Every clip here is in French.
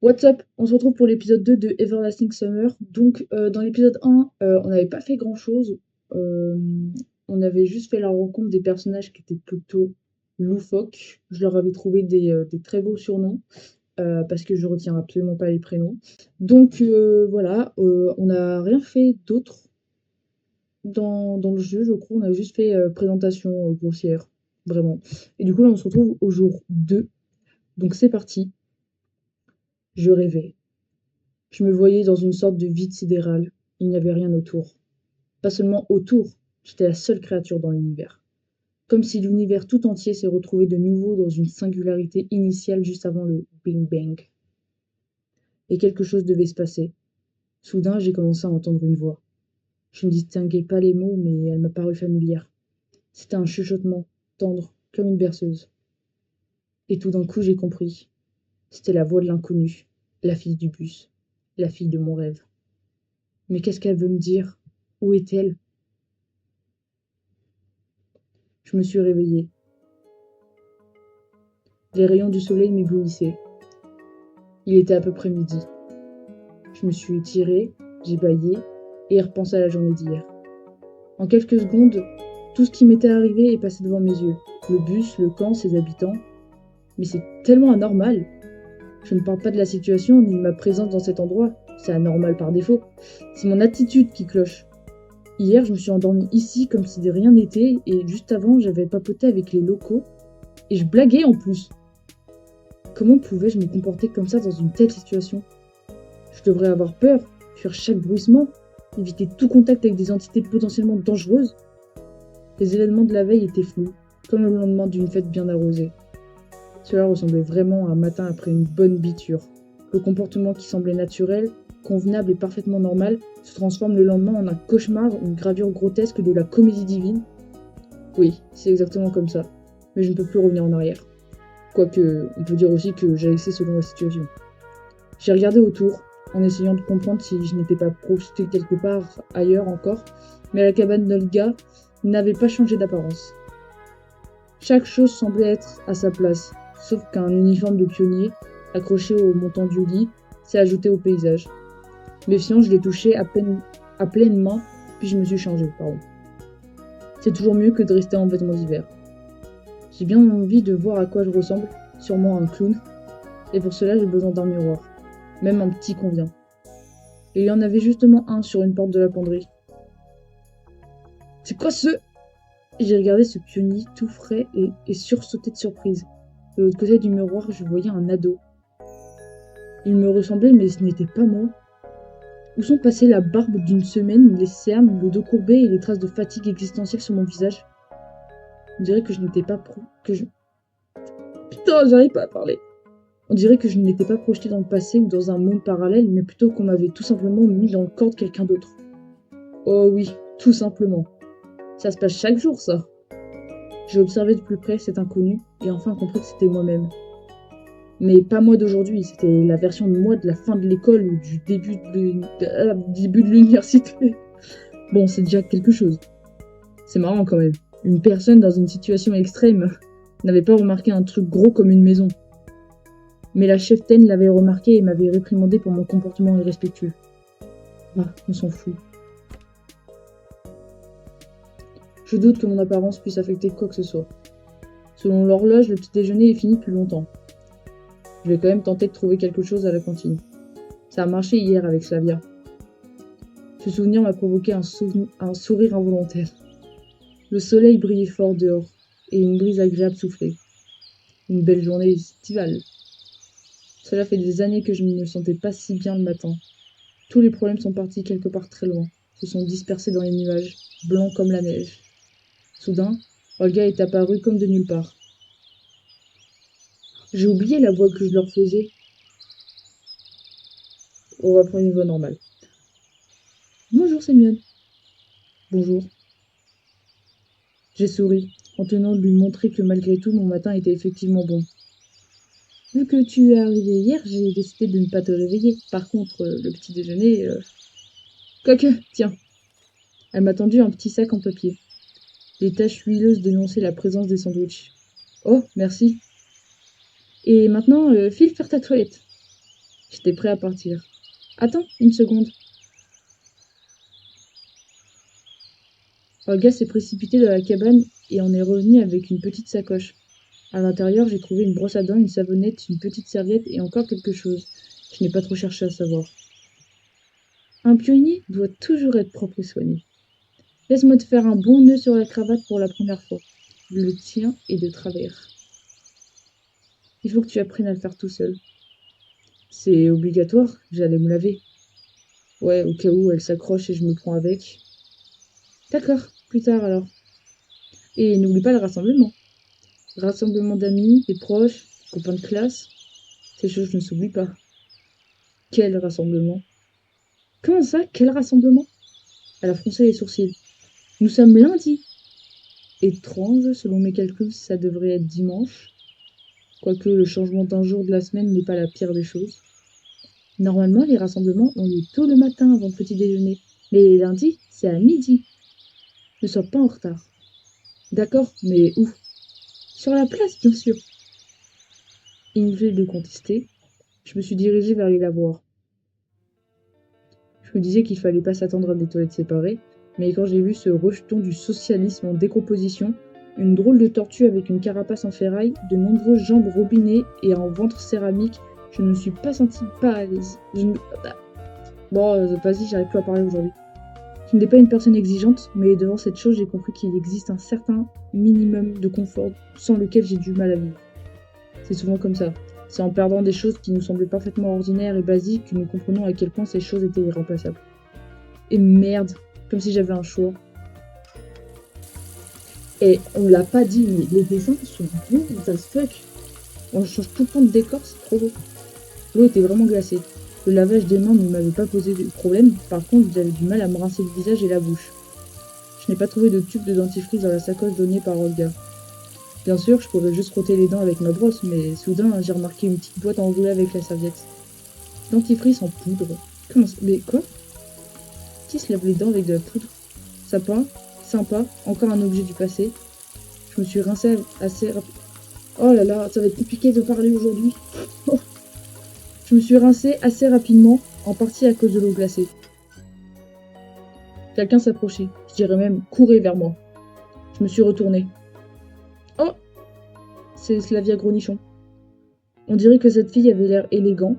What's up? On se retrouve pour l'épisode 2 de Everlasting Summer. Donc, dans l'épisode 1, on n'avait pas fait grand-chose. Euh, on avait juste fait la rencontre des personnages qui étaient plutôt loufoques. Je leur avais trouvé des très beaux surnoms, parce que je retiens absolument pas les prénoms. Donc, voilà, on n'a rien fait d'autre dans le jeu, je crois. On a juste fait présentation grossière, vraiment. Et du coup, là, on se retrouve au jour 2. Donc, c'est parti. Je rêvais. Je me voyais dans une sorte de vide sidéral. Il n'y avait rien autour. Pas seulement autour, j'étais la seule créature dans l'univers. Comme si l'univers tout entier s'est retrouvé de nouveau dans une singularité initiale juste avant le Big Bang. Et quelque chose devait se passer. Soudain, j'ai commencé à entendre une voix. Je ne distinguais pas les mots, mais elle m'a paru familière. C'était un chuchotement, tendre, comme une berceuse. Et tout d'un coup, j'ai compris. C'était la voix de l'inconnu, la fille du bus, la fille de mon rêve. Mais qu'est-ce qu'elle veut me dire? Où est-elle? Je me suis réveillée. Les rayons du soleil m'éblouissaient. Il était à peu près midi. Je me suis étirée, j'ai bâillé et repensé à la journée d'hier. En quelques secondes, tout ce qui m'était arrivé est passé devant mes yeux. Le bus, le camp, ses habitants. Mais c'est tellement anormal. Je ne parle pas de la situation ni de ma présence dans cet endroit. C'est anormal par défaut. C'est mon attitude qui cloche. Hier, je me suis endormie ici comme si de rien n'était et juste avant, j'avais papoté avec les locaux et je blaguais en plus. Comment pouvais-je me comporter comme ça dans une telle situation? Je devrais avoir peur, fuir chaque bruissement, éviter tout contact avec des entités potentiellement dangereuses. Les événements de la veille étaient flous, comme le lendemain d'une fête bien arrosée. Cela ressemblait vraiment à un matin après une bonne biture. Le comportement qui semblait naturel, convenable et parfaitement normal se transforme le lendemain en un cauchemar, une gravure grotesque de la comédie divine. Oui, c'est exactement comme ça. Mais je ne peux plus revenir en arrière. Quoique, on peut dire aussi que j'ai laissé selon la situation. J'ai regardé autour, en essayant de comprendre si je n'étais pas projeté quelque part ailleurs encore, mais la cabane d'Olga n'avait pas changé d'apparence. Chaque chose semblait être à sa place, sauf qu'un uniforme de pionnier, accroché au montant du lit, s'est ajouté au paysage. Méfiant, je l'ai touché à pleine main, puis je me suis changé, pardon. C'est toujours mieux que de rester en vêtements d'hiver. J'ai bien envie de voir à quoi je ressemble, sûrement un clown, et pour cela j'ai besoin d'un miroir. Même un petit convient. Et il y en avait justement un sur une porte de la penderie. C'est quoi ce... J'ai regardé ce pionnier tout frais et sursauté de surprise. De l'autre côté du miroir, je voyais un ado. Il me ressemblait, mais ce n'était pas moi. Où sont passées la barbe d'une semaine, les cernes, le dos courbé et les traces de fatigue existentielle sur mon visage? On dirait que je n'étais pas Putain, j'arrive pas à parler. On dirait que je ne m'étais pas projeté dans le passé ou dans un monde parallèle, mais plutôt qu'on m'avait tout simplement mis dans le corps de quelqu'un d'autre. Oh oui, tout simplement. Ça se passe chaque jour, ça. J'ai observé de plus près cet inconnu et enfin compris que c'était moi-même. Mais pas moi d'aujourd'hui, c'était la version de moi de la fin de l'école ou du début de l'université. Bon, c'est déjà quelque chose. C'est marrant quand même. Une personne dans une situation extrême n'avait pas remarqué un truc gros comme une maison. Mais la cheftaine l'avait remarqué et m'avait réprimandé pour mon comportement irrespectueux. Ah, on s'en fout. Je doute que mon apparence puisse affecter quoi que ce soit. Selon l'horloge, le petit déjeuner est fini depuis longtemps. Je vais quand même tenter de trouver quelque chose à la cantine. Ça a marché hier avec Slavia. Ce souvenir m'a provoqué un sourire involontaire. Le soleil brillait fort dehors, et une brise agréable soufflait. Une belle journée estivale. Cela fait des années que je ne me sentais pas si bien le matin. Tous les problèmes sont partis quelque part très loin, se sont dispersés dans les nuages, blancs comme la neige. Soudain, Olga est apparue comme de nulle part. J'ai oublié la voix que je leur faisais. On va prendre une voix normale. Bonjour, c'est mienne. Bonjour. J'ai souri, en tenant de lui montrer que malgré tout, mon matin était effectivement bon. Vu que tu es arrivé hier, j'ai décidé de ne pas te réveiller. Par contre, le petit déjeuner... Quoique, tiens. Elle m'a tendu un petit sac en papier. Les taches huileuses dénonçaient la présence des sandwichs. Oh, merci. Et maintenant, file faire ta toilette. J'étais prêt à partir. Attends, une seconde. Olga s'est précipitée dans la cabane et en est revenue avec une petite sacoche. À l'intérieur, j'ai trouvé une brosse à dents, une savonnette, une petite serviette et encore quelque chose. Je n'ai pas trop cherché à savoir. Un pionnier doit toujours être propre et soigné. Laisse-moi te faire un bon nœud sur la cravate pour la première fois. Le tien est de travers. Il faut que tu apprennes à le faire tout seul. C'est obligatoire, j'allais me laver. Ouais, au cas où elle s'accroche et je me prends avec. D'accord, plus tard alors. Et n'oublie pas le rassemblement. Rassemblement d'amis, des proches, copains de classe. Ces choses ne s'oublient pas. Quel rassemblement? Comment ça, quel rassemblement? Elle a froncé les sourcils. Nous sommes lundi. Étrange, selon mes calculs, ça devrait être dimanche. Quoique le changement d'un jour de la semaine n'est pas la pire des choses. Normalement, les rassemblements ont lieu tôt le matin avant le petit déjeuner. Mais les lundis, c'est à midi. Ne sois pas en retard. D'accord, mais où? Sur la place, bien sûr. Inutile de contester. Je me suis dirigée vers les lavoirs. Je me disais qu'il fallait pas s'attendre à des toilettes séparées, mais quand j'ai vu ce rejeton du socialisme en décomposition, une drôle de tortue avec une carapace en ferraille, de nombreuses jambes robinées et un ventre céramique, je ne me suis pas sentie pas à l'aise. Bon, vas-y, j'arrive plus à parler aujourd'hui. Je n'étais pas une personne exigeante, mais devant cette chose, j'ai compris qu'il existe un certain minimum de confort sans lequel j'ai du mal à vivre. C'est souvent comme ça. C'est en perdant des choses qui nous semblaient parfaitement ordinaires et basiques que nous comprenons à quel point ces choses étaient irremplaçables. Et merde, comme si j'avais un choix. Et on l'a pas dit, mais les dessins sont beaux as fuck. On change tout le temps de décor, c'est trop beau. L'eau était vraiment glacée. Le lavage des mains ne m'avait pas posé de problème, par contre j'avais du mal à me rincer le visage et la bouche. Je n'ai pas trouvé de tube de dentifrice dans la sacoche donnée par Olga. Bien sûr, je pourrais juste frotter les dents avec ma brosse, mais soudain j'ai remarqué une petite boîte enroulée avec la serviette. Dentifrice en poudre. Comment ça? Mais quoi? Qui se lave les dents avec de la poudre? Sympa, encore un objet du passé. Je me suis rincée assez rapidement. Oh là là, ça va être compliqué de parler aujourd'hui. Je me suis rincée assez rapidement, en partie à cause de l'eau glacée. Quelqu'un s'approchait, je dirais même courait vers moi. Je me suis retournée. Oh! C'est Slavia Gronichon. On dirait que cette fille avait l'air élégant,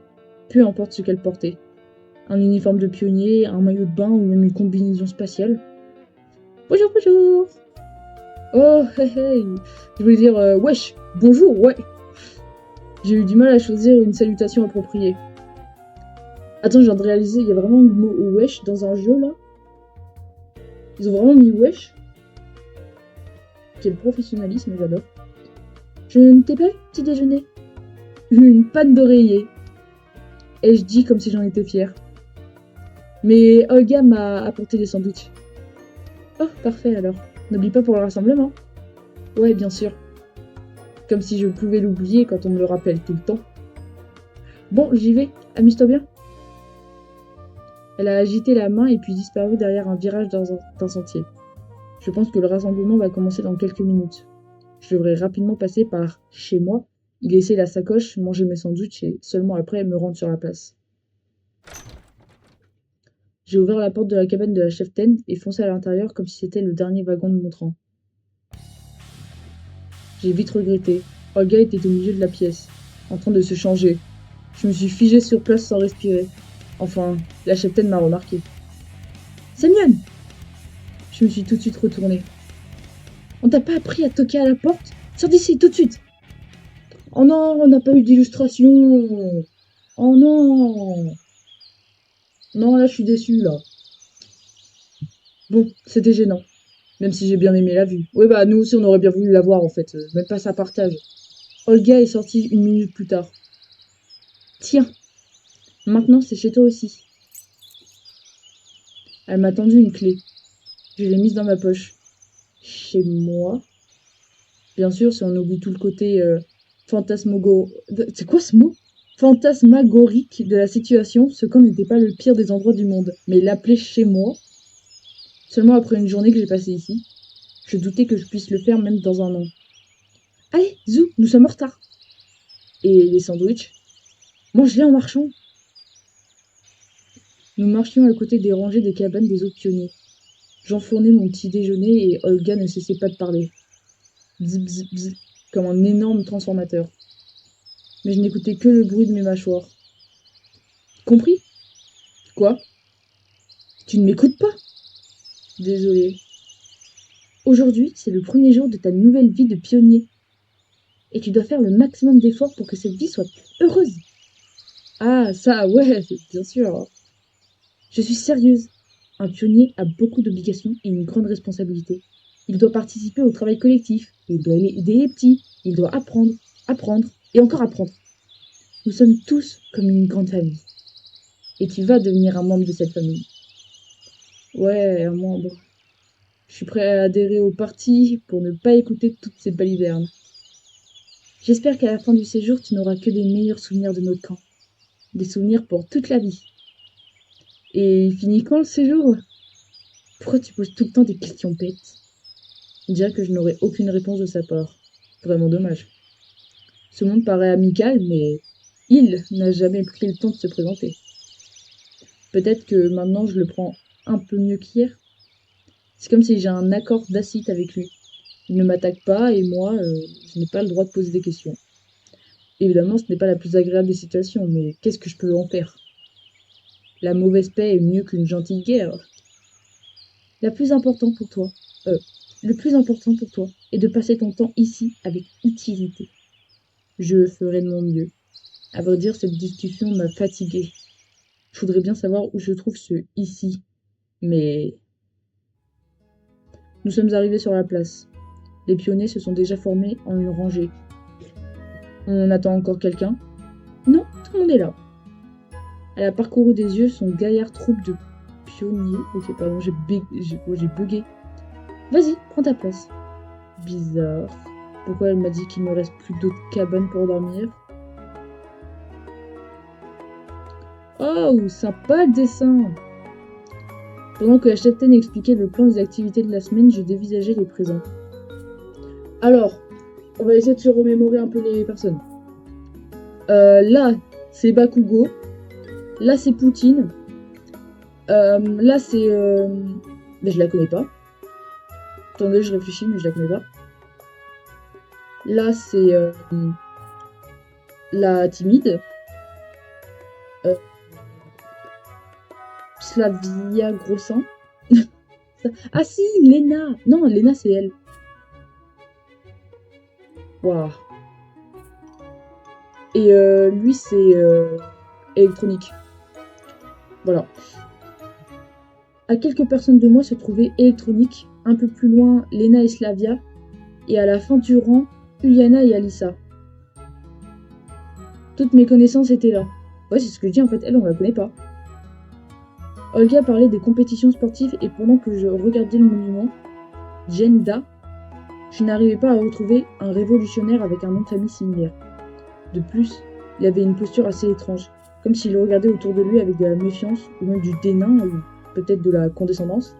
peu importe ce qu'elle portait. Un uniforme de pionnier, un maillot de bain ou même une combinaison spatiale. Bonjour, bonjour! Oh, hey, hey! Je voulais dire wesh, bonjour, ouais! J'ai eu du mal à choisir une salutation appropriée. Attends, je viens de réaliser, il y a vraiment eu le mot wesh dans un jeu là? Ils ont vraiment mis wesh? Quel professionnalisme, j'adore. Je ne t'ai pas eu petit déjeuner. Une panne d'oreiller. Et je dis comme si j'en étais fière. Mais Olga m'a apporté des sandwichs. Oh, parfait alors. N'oublie pas pour le rassemblement. Ouais, bien sûr. Comme si je pouvais l'oublier quand on me le rappelle tout le temps. Bon, j'y vais. Amuse-toi bien. Elle a agité la main et puis disparu derrière un virage d'un sentier. Je pense que le rassemblement va commencer dans quelques minutes. Je devrais rapidement passer par chez moi, y laisser la sacoche, manger mes sandwichs et seulement après me rendre sur la place. J'ai ouvert la porte de la cabane de la cheftaine et foncé à l'intérieur comme si c'était le dernier wagon de mon train. J'ai vite regretté. Olga était au milieu de la pièce, en train de se changer. Je me suis figé sur place sans respirer. Enfin, la cheftaine m'a remarqué. Semyon! Je me suis tout de suite retournée. On t'a pas appris à toquer à la porte? Sors d'ici, tout de suite! Oh non, on n'a pas eu d'illustration! Oh non! Non, là, je suis déçue, là. Bon, c'était gênant. Même si j'ai bien aimé la vue. Ouais, bah, nous aussi, on aurait bien voulu la voir, en fait. Même pas ça partage. Olga est sortie une minute plus tard. Tiens, maintenant, c'est chez toi aussi. Elle m'a tendu une clé. Je l'ai mise dans ma poche. Chez moi? Bien sûr, si on oublie tout le côté C'est quoi ce mot? Fantasmagorique de la situation, ce camp n'était pas le pire des endroits du monde. Mais l'appeler chez moi? Seulement après une journée que j'ai passée ici. Je doutais que je puisse le faire même dans un an. Allez, zou, nous sommes en retard. Et les sandwichs? Mange-les en marchant. Nous marchions à côté des rangées des cabanes des autres pionniers. J'enfournais mon petit déjeuner et Olga ne cessait pas de parler. Bzz, bzz, bzz, comme un énorme transformateur. Mais je n'écoutais que le bruit de mes mâchoires. Compris? Quoi? Tu ne m'écoutes pas? Désolée. Aujourd'hui, c'est le premier jour de ta nouvelle vie de pionnier. Et tu dois faire le maximum d'efforts pour que cette vie soit heureuse. Ah, ça, ouais, bien sûr. Je suis sérieuse. Un pionnier a beaucoup d'obligations et une grande responsabilité. Il doit participer au travail collectif, il doit aider les petits, il doit apprendre, apprendre et encore apprendre. Nous sommes tous comme une grande famille. Et tu vas devenir un membre de cette famille. Ouais, un membre. Je suis prêt à adhérer au parti pour ne pas écouter toutes ces balivernes. J'espère qu'à la fin du séjour, tu n'auras que des meilleurs souvenirs de notre camp. Des souvenirs pour toute la vie. Et il finit quand le séjour? Pourquoi tu poses tout le temps des questions bêtes? On dirait que je n'aurai aucune réponse de sa part. Vraiment dommage. Ce monde paraît amical, mais il n'a jamais pris le temps de se présenter. Peut-être que maintenant je le prends un peu mieux qu'hier. C'est comme si j'ai un accord d'acide avec lui. Il ne m'attaque pas et moi, je n'ai pas le droit de poser des questions. Évidemment, ce n'est pas la plus agréable des situations, mais qu'est-ce que je peux en faire? La mauvaise paix est mieux qu'une gentille guerre. La plus importante pour toi, le plus important pour toi est de passer ton temps ici avec utilité. Je ferai de mon mieux. À vrai dire, cette discussion m'a fatiguée. Je voudrais bien savoir où je trouve ce ici, mais nous sommes arrivés sur la place. Les pionniers se sont déjà formés en une rangée. On attend encore quelqu'un? Non, tout le monde est là. Elle a parcouru des yeux son gaillard troupe de pionniers. Ok, pardon, j'ai bugué. Vas-y, prends ta place. Bizarre. Pourquoi elle m'a dit qu'il ne reste plus d'autres cabanes pour dormir? Oh, sympa le dessin! Pendant que la chapitaine expliquait le plan des activités de la semaine, je dévisageais les présents. Alors, on va essayer de se remémorer un peu les personnes. Là, c'est Bakugo. Là, c'est Poutine. Là, c'est... Mais je la connais pas. Attendez, je réfléchis, mais je la connais pas. Là, c'est... la timide. Slavia Grossin. Ah si, Lena. Non, Lena, c'est elle. Waouh. Et lui, c'est électronique. Voilà. À quelques personnes de moi se trouvait électronique. Un peu plus loin, Lena et Slavia. Et à la fin du rang, Uliana et Alissa. Toutes mes connaissances étaient là. Ouais, c'est ce que je dis en fait. Elle, on la connaît pas. Olga parlait des compétitions sportives et pendant que je regardais le monument, Jenda, je n'arrivais pas à retrouver un révolutionnaire avec un nom de famille similaire. De plus, il avait une posture assez étrange, comme s'il regardait autour de lui avec de la méfiance ou même du dédain ou peut-être de la condescendance.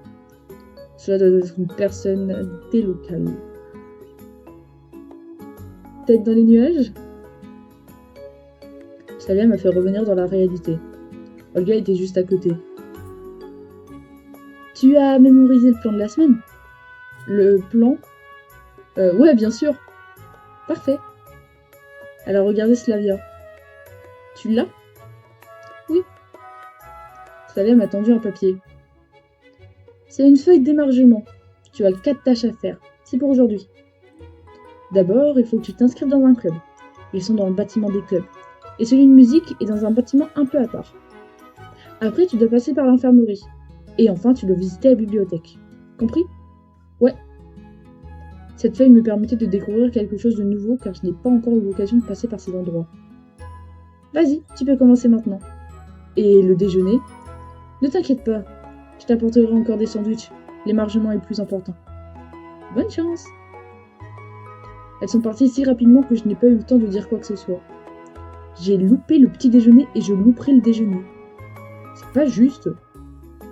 Cela doit être une personnalité locale. Tête dans les nuages? Slavia m'a fait revenir dans la réalité. Olga était juste à côté. Tu as mémorisé le plan de la semaine? Le plan? Ouais, bien sûr. Parfait. Elle a regardé Slavia. Tu l'as? Oui. Slavia m'a tendu un papier. C'est une feuille d'émargement. Tu as 4 tâches à faire. C'est pour aujourd'hui. D'abord, il faut que tu t'inscrives dans un club. Ils sont dans le bâtiment des clubs. Et celui de musique est dans un bâtiment un peu à part. Après, tu dois passer par l'infirmerie. Et enfin, tu dois visiter la bibliothèque. Compris? Ouais. Cette feuille me permettait de découvrir quelque chose de nouveau car je n'ai pas encore eu l'occasion de passer par ces endroits. Vas-y, tu peux commencer maintenant. Et le déjeuner? Ne t'inquiète pas, je t'apporterai encore des sandwichs. L'émargement est plus important. Bonne chance! Elles sont parties si rapidement que je n'ai pas eu le temps de dire quoi que ce soit. J'ai loupé le petit déjeuner et je louperai le déjeuner. C'est pas juste.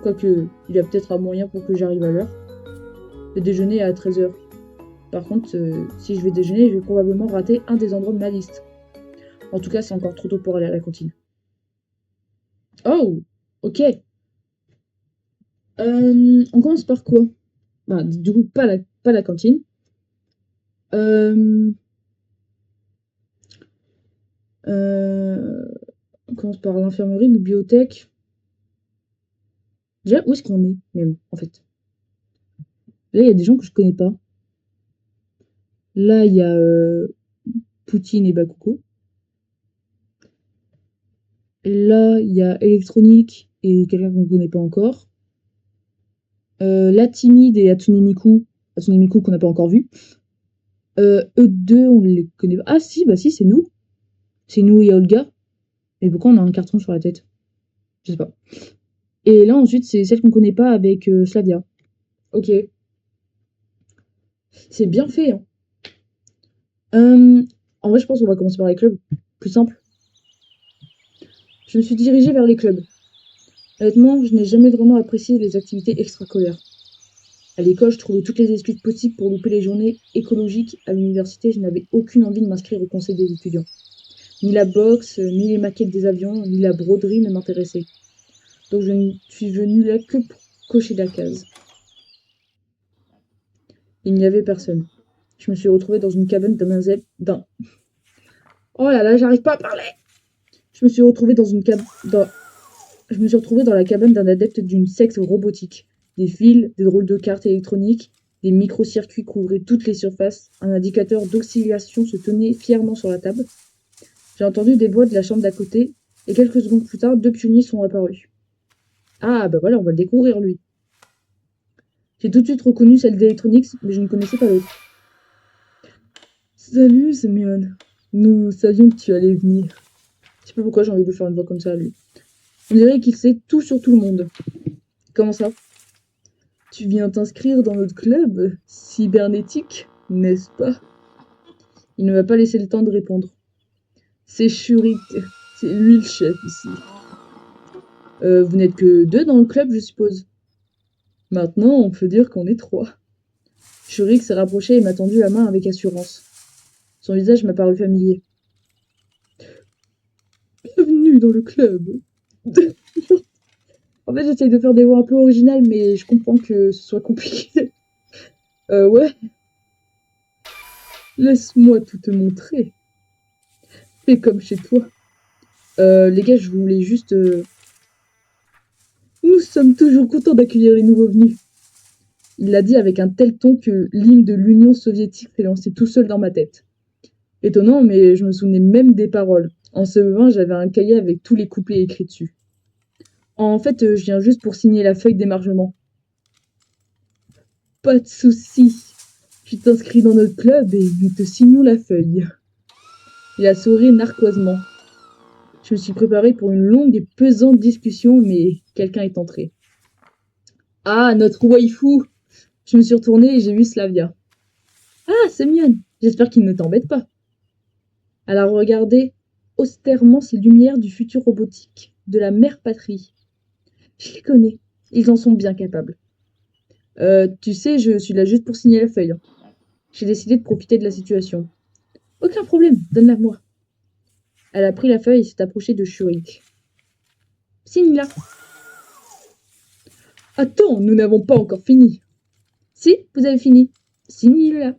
Quoique, il y a peut-être un moyen pour que j'arrive à l'heure. Le déjeuner est à 13h. Par contre, si je vais déjeuner, je vais probablement rater un des endroits de ma liste. En tout cas, c'est encore trop tôt pour aller à la cantine. Oh, ok. On commence par quoi? Bah, du coup, pas la cantine. Euh, euh, on commence par l'infirmerie, bibliothèque. Déjà, où est-ce qu'on est, même, en fait? Là, il y a des gens que je connais pas. Là, il y a Poutine et Bakouko. Là, il y a électronique et quelqu'un qu'on connaît pas encore. La timide et Hatsune Miku. Hatsune Miku qu'on n'a pas encore vu. Eux deux, on les connaît pas. Ah si, bah si, c'est nous. C'est nous et Olga. Mais pourquoi on a un carton sur la tête? Je sais pas. Et là, ensuite, c'est celle qu'on connaît pas avec Slavia. Ok. C'est bien fait, hein. Euh, En vrai, je pense qu'on va commencer par les clubs. Plus simple. Je me suis dirigée vers les clubs. Honnêtement, je n'ai jamais vraiment apprécié les activités extrascolaires. À l'école, je trouvais toutes les excuses possibles pour louper les journées écologiques. À l'université, je n'avais aucune envie de m'inscrire au conseil des étudiants. Ni la boxe, ni les maquettes des avions, ni la broderie ne m'intéressaient. Donc je ne suis venue là que pour cocher la case. Il n'y avait personne. Je me suis retrouvée dans une cabane d'un... Oh là là, j'arrive pas à parler. Je me suis retrouvée dans une cab... dans... Je me suis retrouvée dans la cabane d'un adepte d'une secte robotique. Des fils, des drôles de cartes électroniques, des micro-circuits couvraient toutes les surfaces. Un indicateur d'oscillation se tenait fièrement sur la table. J'ai entendu des voix de la chambre d'à côté, et quelques secondes plus tard, deux pionniers sont apparus. Ah, bah voilà, on va le découvrir, lui. J'ai tout de suite reconnu celle d'Electronics, mais je ne connaissais pas l'autre. Salut, Simeon. Nous savions que tu allais venir. Je sais pas pourquoi j'ai envie de faire une voix comme ça à lui. On dirait qu'il sait tout sur tout le monde. Comment ça? Tu viens t'inscrire dans notre club cybernétique, n'est-ce pas? Il ne m'a pas laissé le temps de répondre. C'est Shurik, c'est lui le chef ici. Vous n'êtes que deux dans le club, je suppose. Maintenant, on peut dire qu'on est trois. Shurik s'est rapproché et m'a tendu la main avec assurance. Son visage m'a paru familier. Bienvenue dans le club. En fait, j'essaye de faire des voix un peu originales, mais je comprends que ce soit compliqué. Ouais. Laisse-moi tout te montrer. Fais comme chez toi. Les gars, je voulais juste... Nous sommes toujours contents d'accueillir les nouveaux venus. Il l'a dit avec un tel ton que l'hymne de l'Union soviétique s'est lancé tout seul dans ma tête. Étonnant, mais je me souvenais même des paroles. En ce moment, j'avais un cahier avec tous les couplets écrits dessus. En fait, je viens juste pour signer la feuille d'émargement. Pas de soucis. Tu t'inscris dans notre club et nous te signons la feuille. Il a souri narquoisement. Je me suis préparée pour une longue et pesante discussion, mais quelqu'un est entré. Ah, notre waifu! Je me suis retournée et j'ai vu Slavia. Ah, c'est Mian. J'espère qu'il ne t'embête pas. Elle a regardé austèrement ces lumières du futur robotique, de la mère patrie. Je les connais. Ils en sont bien capables. Tu sais, je suis là juste pour signer la feuille. J'ai décidé de profiter de la situation. Aucun problème, donne-la moi. Elle a pris la feuille et s'est approchée de Shurik. Signe-la. Attends, nous n'avons pas encore fini. Si, vous avez fini. Signe-la.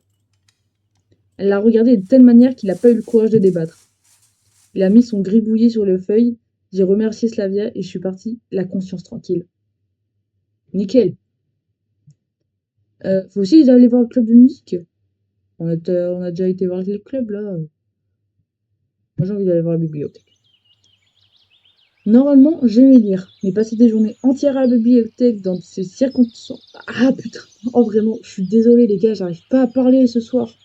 Elle l'a regardé de telle manière qu'il n'a pas eu le courage de débattre. Il a mis son gribouillis sur les feuilles. J'ai remercié Slavia et je suis partie, la conscience tranquille. Nickel. Faut aussi aller voir le club de musique. On a déjà été voir le club là. Moi j'ai envie d'aller voir la bibliothèque. Normalement, j'aimais lire, mais passer des journées entières à la bibliothèque dans ces circonstances... Ah putain, oh vraiment, je suis désolée les gars, j'arrive pas à parler ce soir.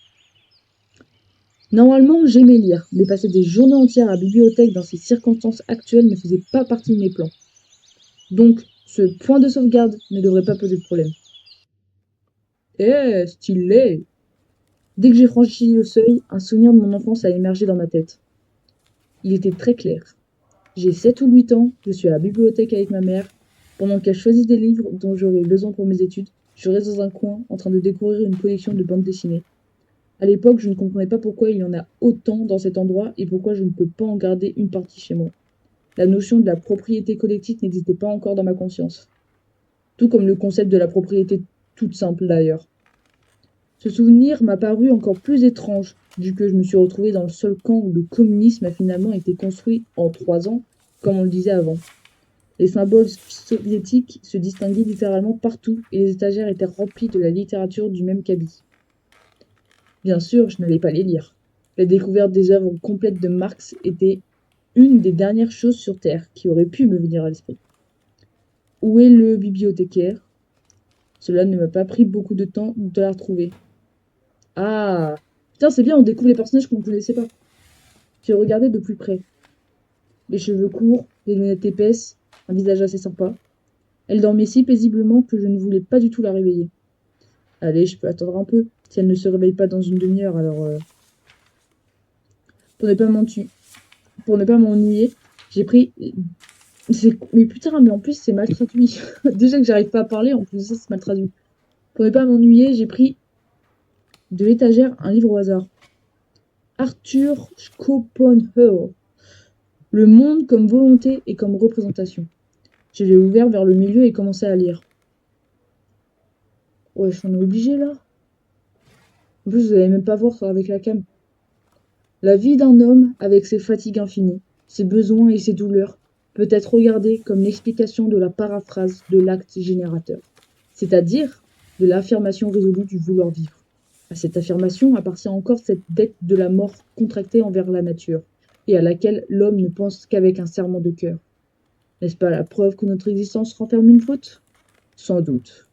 Normalement, j'aimais lire, mais passer des journées entières à la bibliothèque dans ces circonstances actuelles ne faisait pas partie de mes plans. Donc, ce point de sauvegarde ne devrait pas poser de problème. Stylé! Dès que j'ai franchi le seuil, un souvenir de mon enfance a émergé dans ma tête. Il était très clair. J'ai 7 ou 8 ans, je suis à la bibliothèque avec ma mère. Pendant qu'elle choisit des livres dont j'aurais besoin pour mes études, je reste dans un coin en train de découvrir une collection de bandes dessinées. À l'époque, je ne comprenais pas pourquoi il y en a autant dans cet endroit et pourquoi je ne peux pas en garder une partie chez moi. La notion de la propriété collective n'existait pas encore dans ma conscience. tout comme le concept de la propriété toute simple d'ailleurs. Ce souvenir m'a paru encore plus étrange, vu que je me suis retrouvé dans le seul camp où le communisme a finalement été construit en 3 ans, comme on le disait avant. Les symboles soviétiques se distinguaient littéralement partout et les étagères étaient remplies de la littérature du même cabis. Bien sûr, je n'allais pas les lire. La découverte des œuvres complètes de Marx était une des dernières choses sur Terre qui aurait pu me venir à l'esprit. Où est le bibliothécaire? Cela ne m'a pas pris beaucoup de temps de la retrouver. Ah! Putain, c'est bien, on découvre les personnages qu'on ne connaissait pas. J'ai regardé de plus près. Les cheveux courts, des lunettes épaisses, un visage assez sympa. Elle dormait si paisiblement que je ne voulais pas du tout la réveiller. Allez, je peux attendre un peu. Si elle ne se réveille pas dans une demi-heure, alors... Pour ne pas m'ennuyer, j'ai pris... Mais putain, mais en plus, c'est mal traduit. Déjà que j'arrive pas à parler, en plus, ça, c'est mal traduit. Pour ne pas m'ennuyer, j'ai pris de l'étagère un livre au hasard. Arthur Schopenhauer. Le monde comme volonté et comme représentation. Je l'ai ouvert vers le milieu et commencé à lire. Ouais, j'en ai obligé là. En plus, vous allez même pas voir ça avec la cam. La vie d'un homme avec ses fatigues infinies, ses besoins et ses douleurs peut être regardée comme l'explication de la paraphrase de l'acte générateur, c'est-à-dire de l'affirmation résolue du vouloir vivre. À cette affirmation appartient encore cette dette de la mort contractée envers la nature, et à laquelle l'homme ne pense qu'avec un serrement de cœur. N'est-ce pas la preuve que notre existence renferme une faute? Sans doute.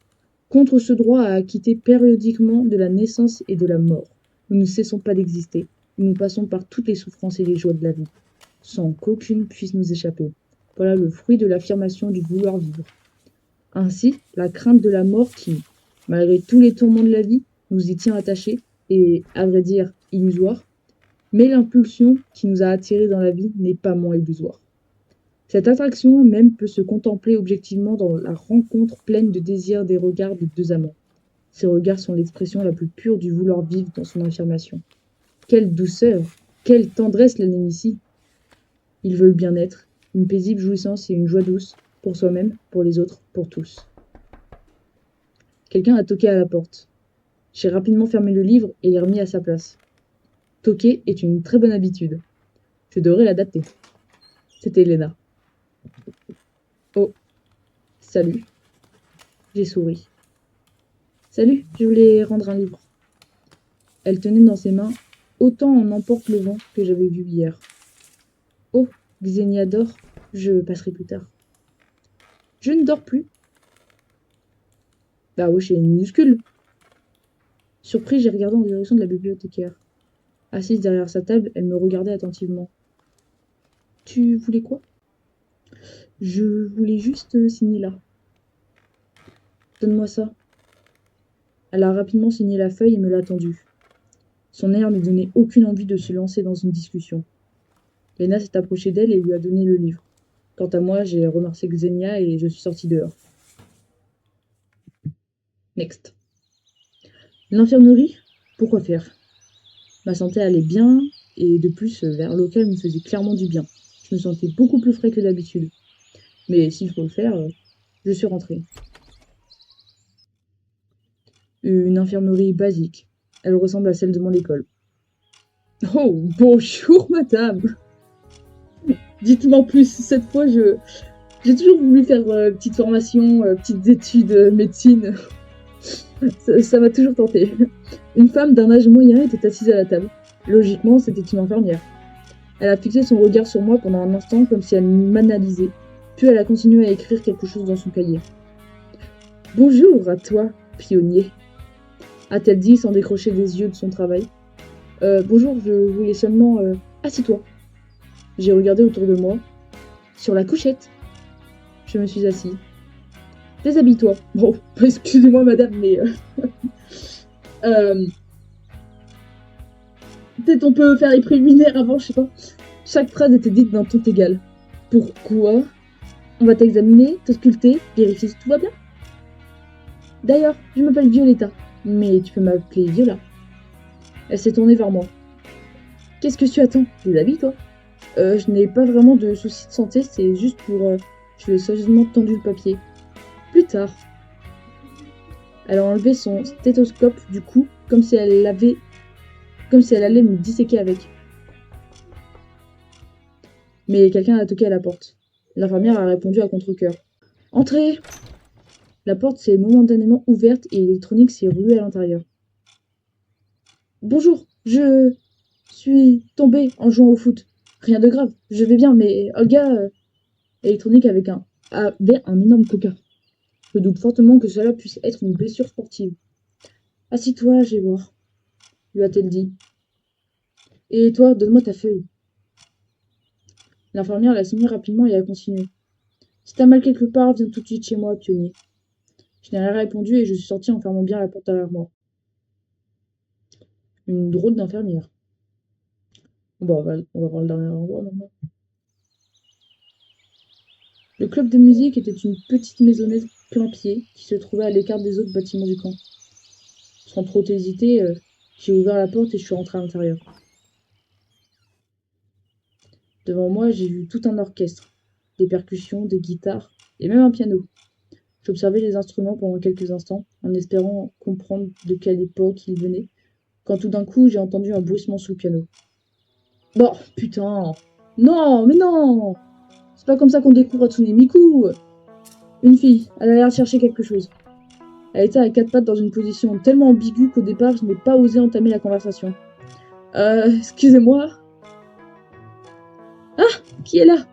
Contre ce droit à acquitter périodiquement de la naissance et de la mort, nous ne cessons pas d'exister, et nous passons par toutes les souffrances et les joies de la vie, sans qu'aucune puisse nous échapper. Voilà le fruit de l'affirmation du vouloir vivre. Ainsi, la crainte de la mort qui, malgré tous les tourments de la vie, nous y tient attachés, et, à vrai dire, illusoire, mais l'impulsion qui nous a attirés dans la vie n'est pas moins illusoire. Cette attraction même peut se contempler objectivement dans la rencontre pleine de désir des regards de deux amants. Ces regards sont l'expression la plus pure du vouloir vivre dans son affirmation. Quelle douceur, quelle tendresse l'anime ici! Ils veulent bien être, une paisible jouissance et une joie douce, pour soi-même, pour les autres, pour tous. Quelqu'un a toqué à la porte. J'ai rapidement fermé le livre et l'ai remis à sa place. Toquer est une très bonne habitude. Je devrais l'adapter. C'était Léna. Oh, salut. J'ai souri. Salut, je voulais rendre un livre. Elle tenait dans ses mains autant en emporte le vent que j'avais vu hier. Oh, Xenia dort, je passerai plus tard. Je ne dors plus. Bah ouais, c'est minuscule. Surpris, j'ai regardé en direction de la bibliothécaire. Assise derrière sa table, elle me regardait attentivement. Tu voulais quoi? Je voulais juste signer là. Donne-moi ça. Elle a rapidement signé la feuille et me l'a tendue. Son air ne donnait aucune envie de se lancer dans une discussion. Léna s'est approchée d'elle et lui a donné le livre. Quant à moi, j'ai remercié Xenia et je suis sortie dehors. Next. L'infirmerie? Pourquoi faire? Ma santé allait bien, et de plus, l'air local me faisait clairement du bien. Je me sentais beaucoup plus frais que d'habitude. Mais s'il faut le faire, je suis rentrée. Une infirmerie basique. Elle ressemble à celle de mon école. Oh, bonjour madame! Dites-moi en plus, cette fois, j'ai toujours voulu faire petite formation, petites études, médecine. Ça m'a toujours tenté. Une femme d'un âge moyen était assise à la table. Logiquement, c'était une infirmière. Elle a fixé son regard sur moi pendant un instant comme si elle m'analysait. Puis elle a continué à écrire quelque chose dans son cahier. « Bonjour à toi, pionnier », a-t-elle dit sans décrocher des yeux de son travail. Bonjour, je voulais seulement... Assis-toi. J'ai regardé autour de moi. Sur la couchette. Je me suis assis. Déshabille-toi. Bon, excusez-moi madame, mais... Peut-être on peut faire les préliminaires avant, je sais pas. Chaque phrase était dite d'un ton égal. Pourquoi? On va t'examiner, t'ausculter, vérifier si tout va bien. D'ailleurs, je m'appelle Violetta, mais tu peux m'appeler Viola. Elle s'est tournée vers moi. Qu'est-ce que tu attends? Déshabille-toi. Je n'ai pas vraiment de soucis de santé, c'est juste pour... Je lui ai sagement tendu le papier. Plus tard. Elle a enlevé son stéthoscope du cou, comme si elle allait me disséquer avec. Mais quelqu'un a toqué à la porte. L'infirmière a répondu à contre-cœur. Entrez! La porte s'est momentanément ouverte et l'électronique s'est ruée à l'intérieur. Bonjour, je suis tombée en jouant au foot. Rien de grave, je vais bien, mais Olga... Électronique avait un énorme coca. Je doute fortement que cela puisse être une blessure sportive. Assis-toi, je vais voir, lui a-t-elle dit. Et toi, donne-moi ta feuille. L'infirmière l'a signée rapidement et a continué. Si t'as mal quelque part, viens tout de suite chez moi, pionnier. Je n'ai rien répondu et je suis sortie en fermant bien la porte derrière moi. Une drôle d'infirmière. Bon, on va voir le dernier endroit maintenant. Le club de musique était une petite maisonnette plein pied qui se trouvait à l'écart des autres bâtiments du camp. Sans trop hésiter, j'ai ouvert la porte et je suis rentrée à l'intérieur. Devant moi, j'ai vu tout un orchestre, des percussions, des guitares et même un piano. J'observais les instruments pendant quelques instants, en espérant comprendre de quelle époque ils venaient, quand tout d'un coup j'ai entendu un bruissement sous le piano. Bon, putain! Non, mais non! C'est pas comme ça qu'on découvre Hatsune Miku! Une fille, elle a l'air de chercher quelque chose. Elle était à quatre pattes dans une position tellement ambiguë qu'au départ je n'ai pas osé entamer la conversation. Excusez-moi? Ah! Qui est là?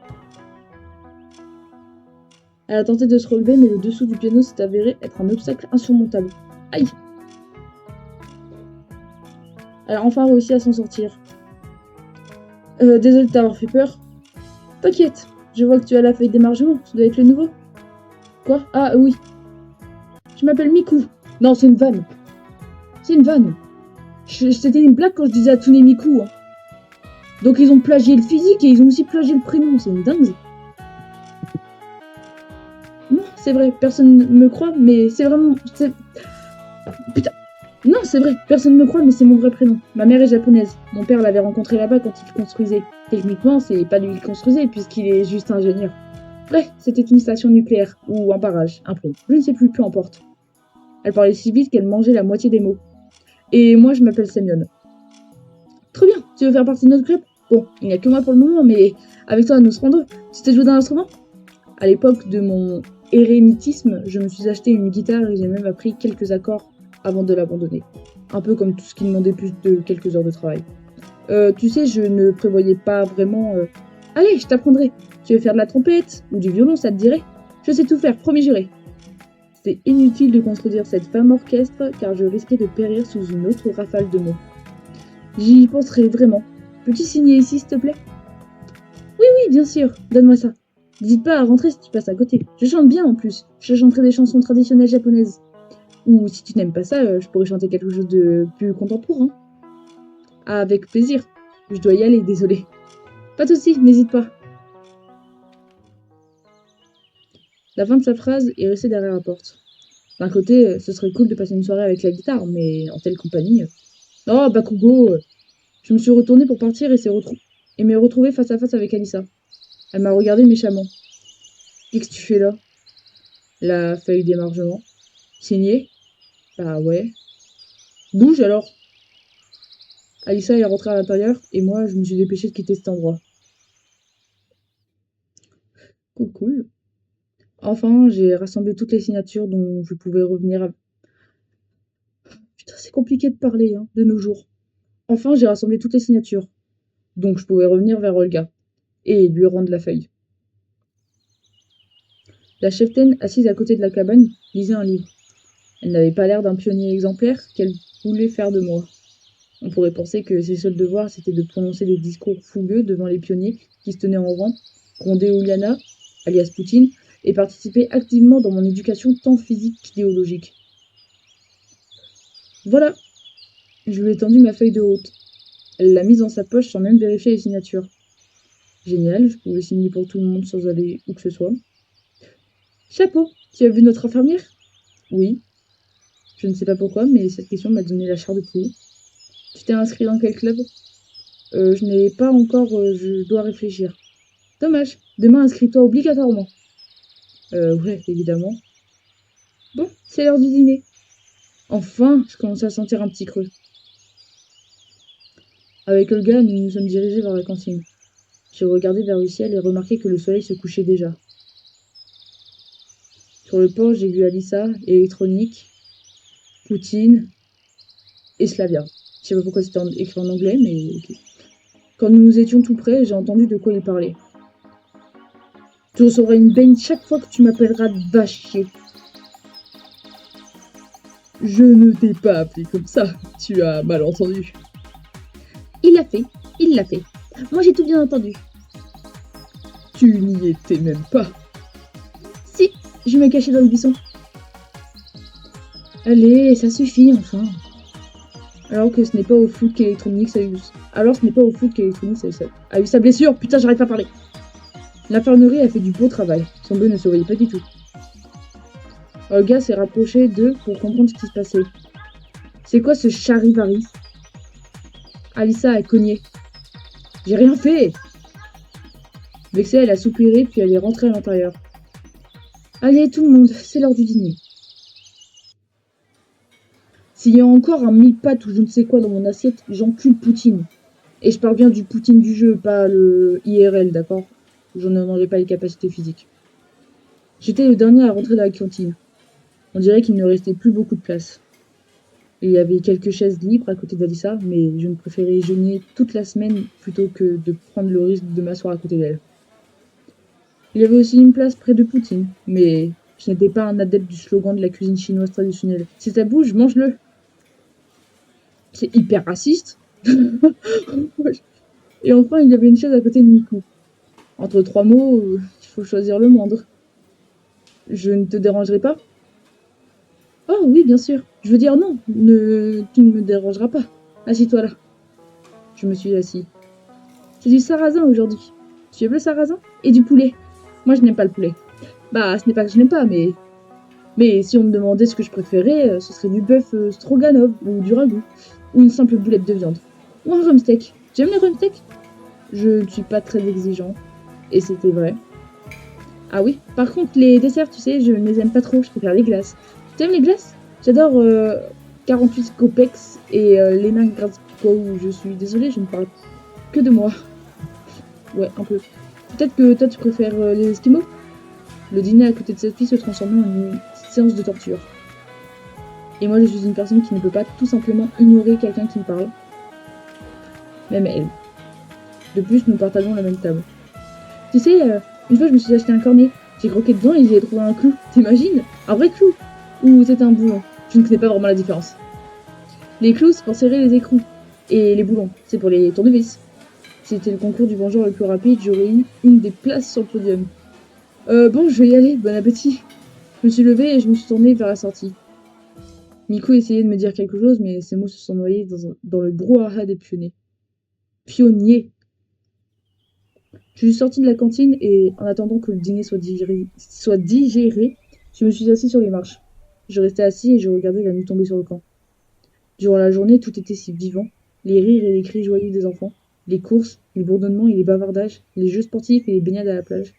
Elle a tenté de se relever, mais le dessous du piano s'est avéré être un obstacle insurmontable. Aïe! Elle a enfin réussi à s'en sortir. Désolée de t'avoir fait peur. T'inquiète, je vois que tu as la feuille d'émargement, ça doit être le nouveau. Quoi? Ah oui. Je m'appelle Miku. Non, c'est une vanne. C'est une vanne. C'était une blague quand je disais Hatsune Miku. Hein. Donc ils ont plagié le physique et ils ont aussi plagié le prénom, c'est une dingue. Non, c'est vrai, personne ne me croit, mais c'est vraiment... Putain. Non, c'est vrai, personne ne me croit, mais c'est mon vrai prénom. Ma mère est japonaise. Mon père l'avait rencontré là-bas quand il construisait. Techniquement, c'est pas lui qui construisait, puisqu'il est juste ingénieur. Bref, c'était une station nucléaire, ou un barrage, un pont. Je ne sais plus, peu importe. Elle parlait si vite qu'elle mangeait la moitié des mots. Et moi, je m'appelle Semyon. Très bien, tu veux faire partie de notre club? Bon, il n'y a que moi pour le moment, mais avec toi, nous serons deux. Tu sais jouer d'un instrument? À l'époque de mon érémitisme, je me suis acheté une guitare et j'ai même appris quelques accords avant de l'abandonner. Un peu comme tout ce qui demandait plus de quelques heures de travail. Tu sais, je ne prévoyais pas vraiment... Allez, je t'apprendrai. Tu veux faire de la trompette ou du violon, ça te dirait? Je sais tout faire, promis juré. C'était inutile de contredire cette femme orchestre, car je risquais de périr sous une autre rafale de mots. J'y penserai vraiment. Peux-tu signer ici, s'il te plaît? Oui, bien sûr, donne-moi ça. N'hésite pas à rentrer si tu passes à côté. Je chante bien en plus. Je chanterai des chansons traditionnelles japonaises. Ou si tu n'aimes pas ça, je pourrais chanter quelque chose de plus contemporain. Ah, avec plaisir. Je dois y aller, désolé. Pas de soucis, n'hésite pas. La fin de sa phrase est restée derrière la porte. D'un côté, ce serait cool de passer une soirée avec la guitare, mais en telle compagnie... Oh, Bakugo! Je me suis retournée pour partir et me retrouver face à face avec Alissa. Elle m'a regardé méchamment. Qu'est-ce que tu fais là? La feuille d'émargement. Signée? Bah ouais. Bouge alors! Alissa est rentrée à l'intérieur et moi, je me suis dépêchée de quitter cet endroit. Cool. Enfin, j'ai rassemblé toutes les signatures dont je pouvais revenir à... Putain, c'est compliqué de parler, hein, de nos jours. Enfin, j'ai rassemblé toutes les signatures. Donc, je pouvais revenir vers Olga et lui rendre la feuille. La cheftaine, assise à côté de la cabane, lisait un livre. Elle n'avait pas l'air d'un pionnier exemplaire qu'elle voulait faire de moi. On pourrait penser que ses seuls devoirs, c'était de prononcer des discours fougueux devant les pionniers qui se tenaient en rang, gronder Uliana, alias Poutine, et participer activement dans mon éducation tant physique qu'idéologique. Voilà, je lui ai tendu ma feuille de route. Elle l'a mise dans sa poche sans même vérifier les signatures. Génial, je pouvais signer pour tout le monde sans aller où que ce soit. Chapeau, tu as vu notre infirmière? Oui. Je ne sais pas pourquoi, mais cette question m'a donné la chair de poule. Tu t'es inscrit dans quel club? Je n'ai pas encore, je dois réfléchir. Dommage, demain inscris-toi obligatoirement. Ouais, évidemment. Bon, c'est l'heure du dîner. Enfin, je commençais à sentir un petit creux. Avec Olga, nous nous sommes dirigés vers la cantine. J'ai regardé vers le ciel et remarqué que le soleil se couchait déjà. Sur le port, j'ai vu Alissa, Électronique, Poutine et Slavia. Je sais pas pourquoi c'était écrit en anglais, mais ok. Quand nous étions tout près, j'ai entendu de quoi ils parlaient. Tu recevras une baigne chaque fois que tu m'appelleras vachier. Je ne t'ai pas appelé comme ça, tu as mal entendu. Il l'a fait, il l'a fait. Moi j'ai tout bien entendu. Tu n'y étais même pas. Si, je me cachais dans le buisson. Allez, ça suffit enfin. Alors ce n'est pas au foot qu'Electronics a eu sa blessure. Putain, j'arrive pas à parler. L'infirmerie a fait du beau travail. Son bleu ne se voyait pas du tout. Olga s'est rapprochée d'eux pour comprendre ce qui se passait. C'est quoi ce charivari? Alissa a cogné. J'ai rien fait. Vexée, elle a soupiré puis elle est rentrée à l'intérieur. Allez, tout le monde, c'est l'heure du dîner. S'il y a encore un mille pattes ou je ne sais quoi dans mon assiette, j'encule Poutine. Et je parle bien du Poutine du jeu, pas le IRL, d'accord? Je n'en aurais pas les capacités physiques. J'étais le dernier à rentrer dans la cantine. On dirait qu'il ne restait plus beaucoup de place. Il y avait quelques chaises libres à côté d'Alissa, mais je ne préférais jeûner toute la semaine plutôt que de prendre le risque de m'asseoir à côté d'elle. Il y avait aussi une place près de Poutine, mais je n'étais pas un adepte du slogan de la cuisine chinoise traditionnelle. Si ça bouge, mange-le. C'est hyper raciste. Et enfin, il y avait une chaise à côté de Miku. Entre trois mots, il faut choisir le moindre. Je ne te dérangerai pas? Oh oui, bien sûr. Je veux dire non, tu ne me dérangeras pas. Assis-toi là. Je me suis assis. C'est du sarrasin aujourd'hui. Tu aimes le sarrasin? Et du poulet. Moi, je n'aime pas le poulet. Bah, ce n'est pas que je n'aime pas, mais... Mais si on me demandait ce que je préférais, ce serait du bœuf stroganoff ou du ragoût. Ou une simple boulette de viande. Ou un rumsteak. Tu aimes les rumsteaks? Je ne suis pas très exigeant. Et c'était vrai. Ah oui, par contre, les desserts, tu sais, je ne les aime pas trop, je préfère les glaces. Tu aimes les glaces? J'adore 48 Copex et Lena Grazko. Je suis désolée, je ne parle que de moi. Ouais, un peu. Peut-être que toi, tu préfères les Esquimaux? Le dîner à côté de cette fille se transformait en une séance de torture. Et moi, je suis une personne qui ne peut pas tout simplement ignorer quelqu'un qui me parle. Même elle. De plus, nous partageons la même table. Tu sais, une fois, je me suis acheté un cornet. J'ai croqué dedans et j'ai trouvé un clou. T'imagines? Un vrai clou? Ou c'était un boulon? Je ne connais pas vraiment la différence. Les clous, c'est pour serrer les écrous. Et les boulons, c'est pour les tournevis. Si c'était le concours du vengeur le plus rapide, j'aurais eu une des places sur le podium. Bon, je vais y aller, bon appétit. Je me suis levée et je me suis tournée vers la sortie. Miku essayait de me dire quelque chose, mais ses mots se sont noyés dans le brouhaha des pionniers. Pionniers. Je suis sortie de la cantine et, en attendant que le dîner soit digéré, je me suis assise sur les marches. Je restais assis et je regardais la nuit tomber sur le camp. Durant la journée, tout était si vivant. Les rires et les cris joyeux des enfants, les courses, les bourdonnements et les bavardages, les jeux sportifs et les baignades à la plage.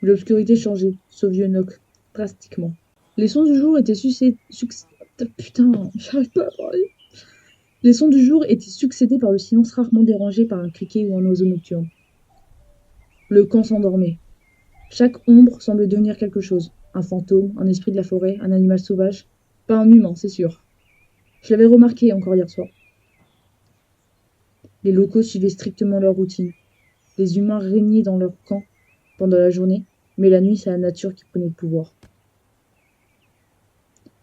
L'obscurité changeait, sauf vieux Noc, drastiquement. Les sons du jour étaient j'arrive pas à parler. Les sons du jour étaient succédés par le silence rarement dérangé par un criquet ou un oiseau nocturne. Le camp s'endormait. Chaque ombre semblait devenir quelque chose. Un fantôme, un esprit de la forêt, un animal sauvage. Pas un humain, c'est sûr. Je l'avais remarqué encore hier soir. Les locaux suivaient strictement leur routine. Les humains régnaient dans leur camp pendant la journée, mais la nuit, c'est la nature qui prenait le pouvoir.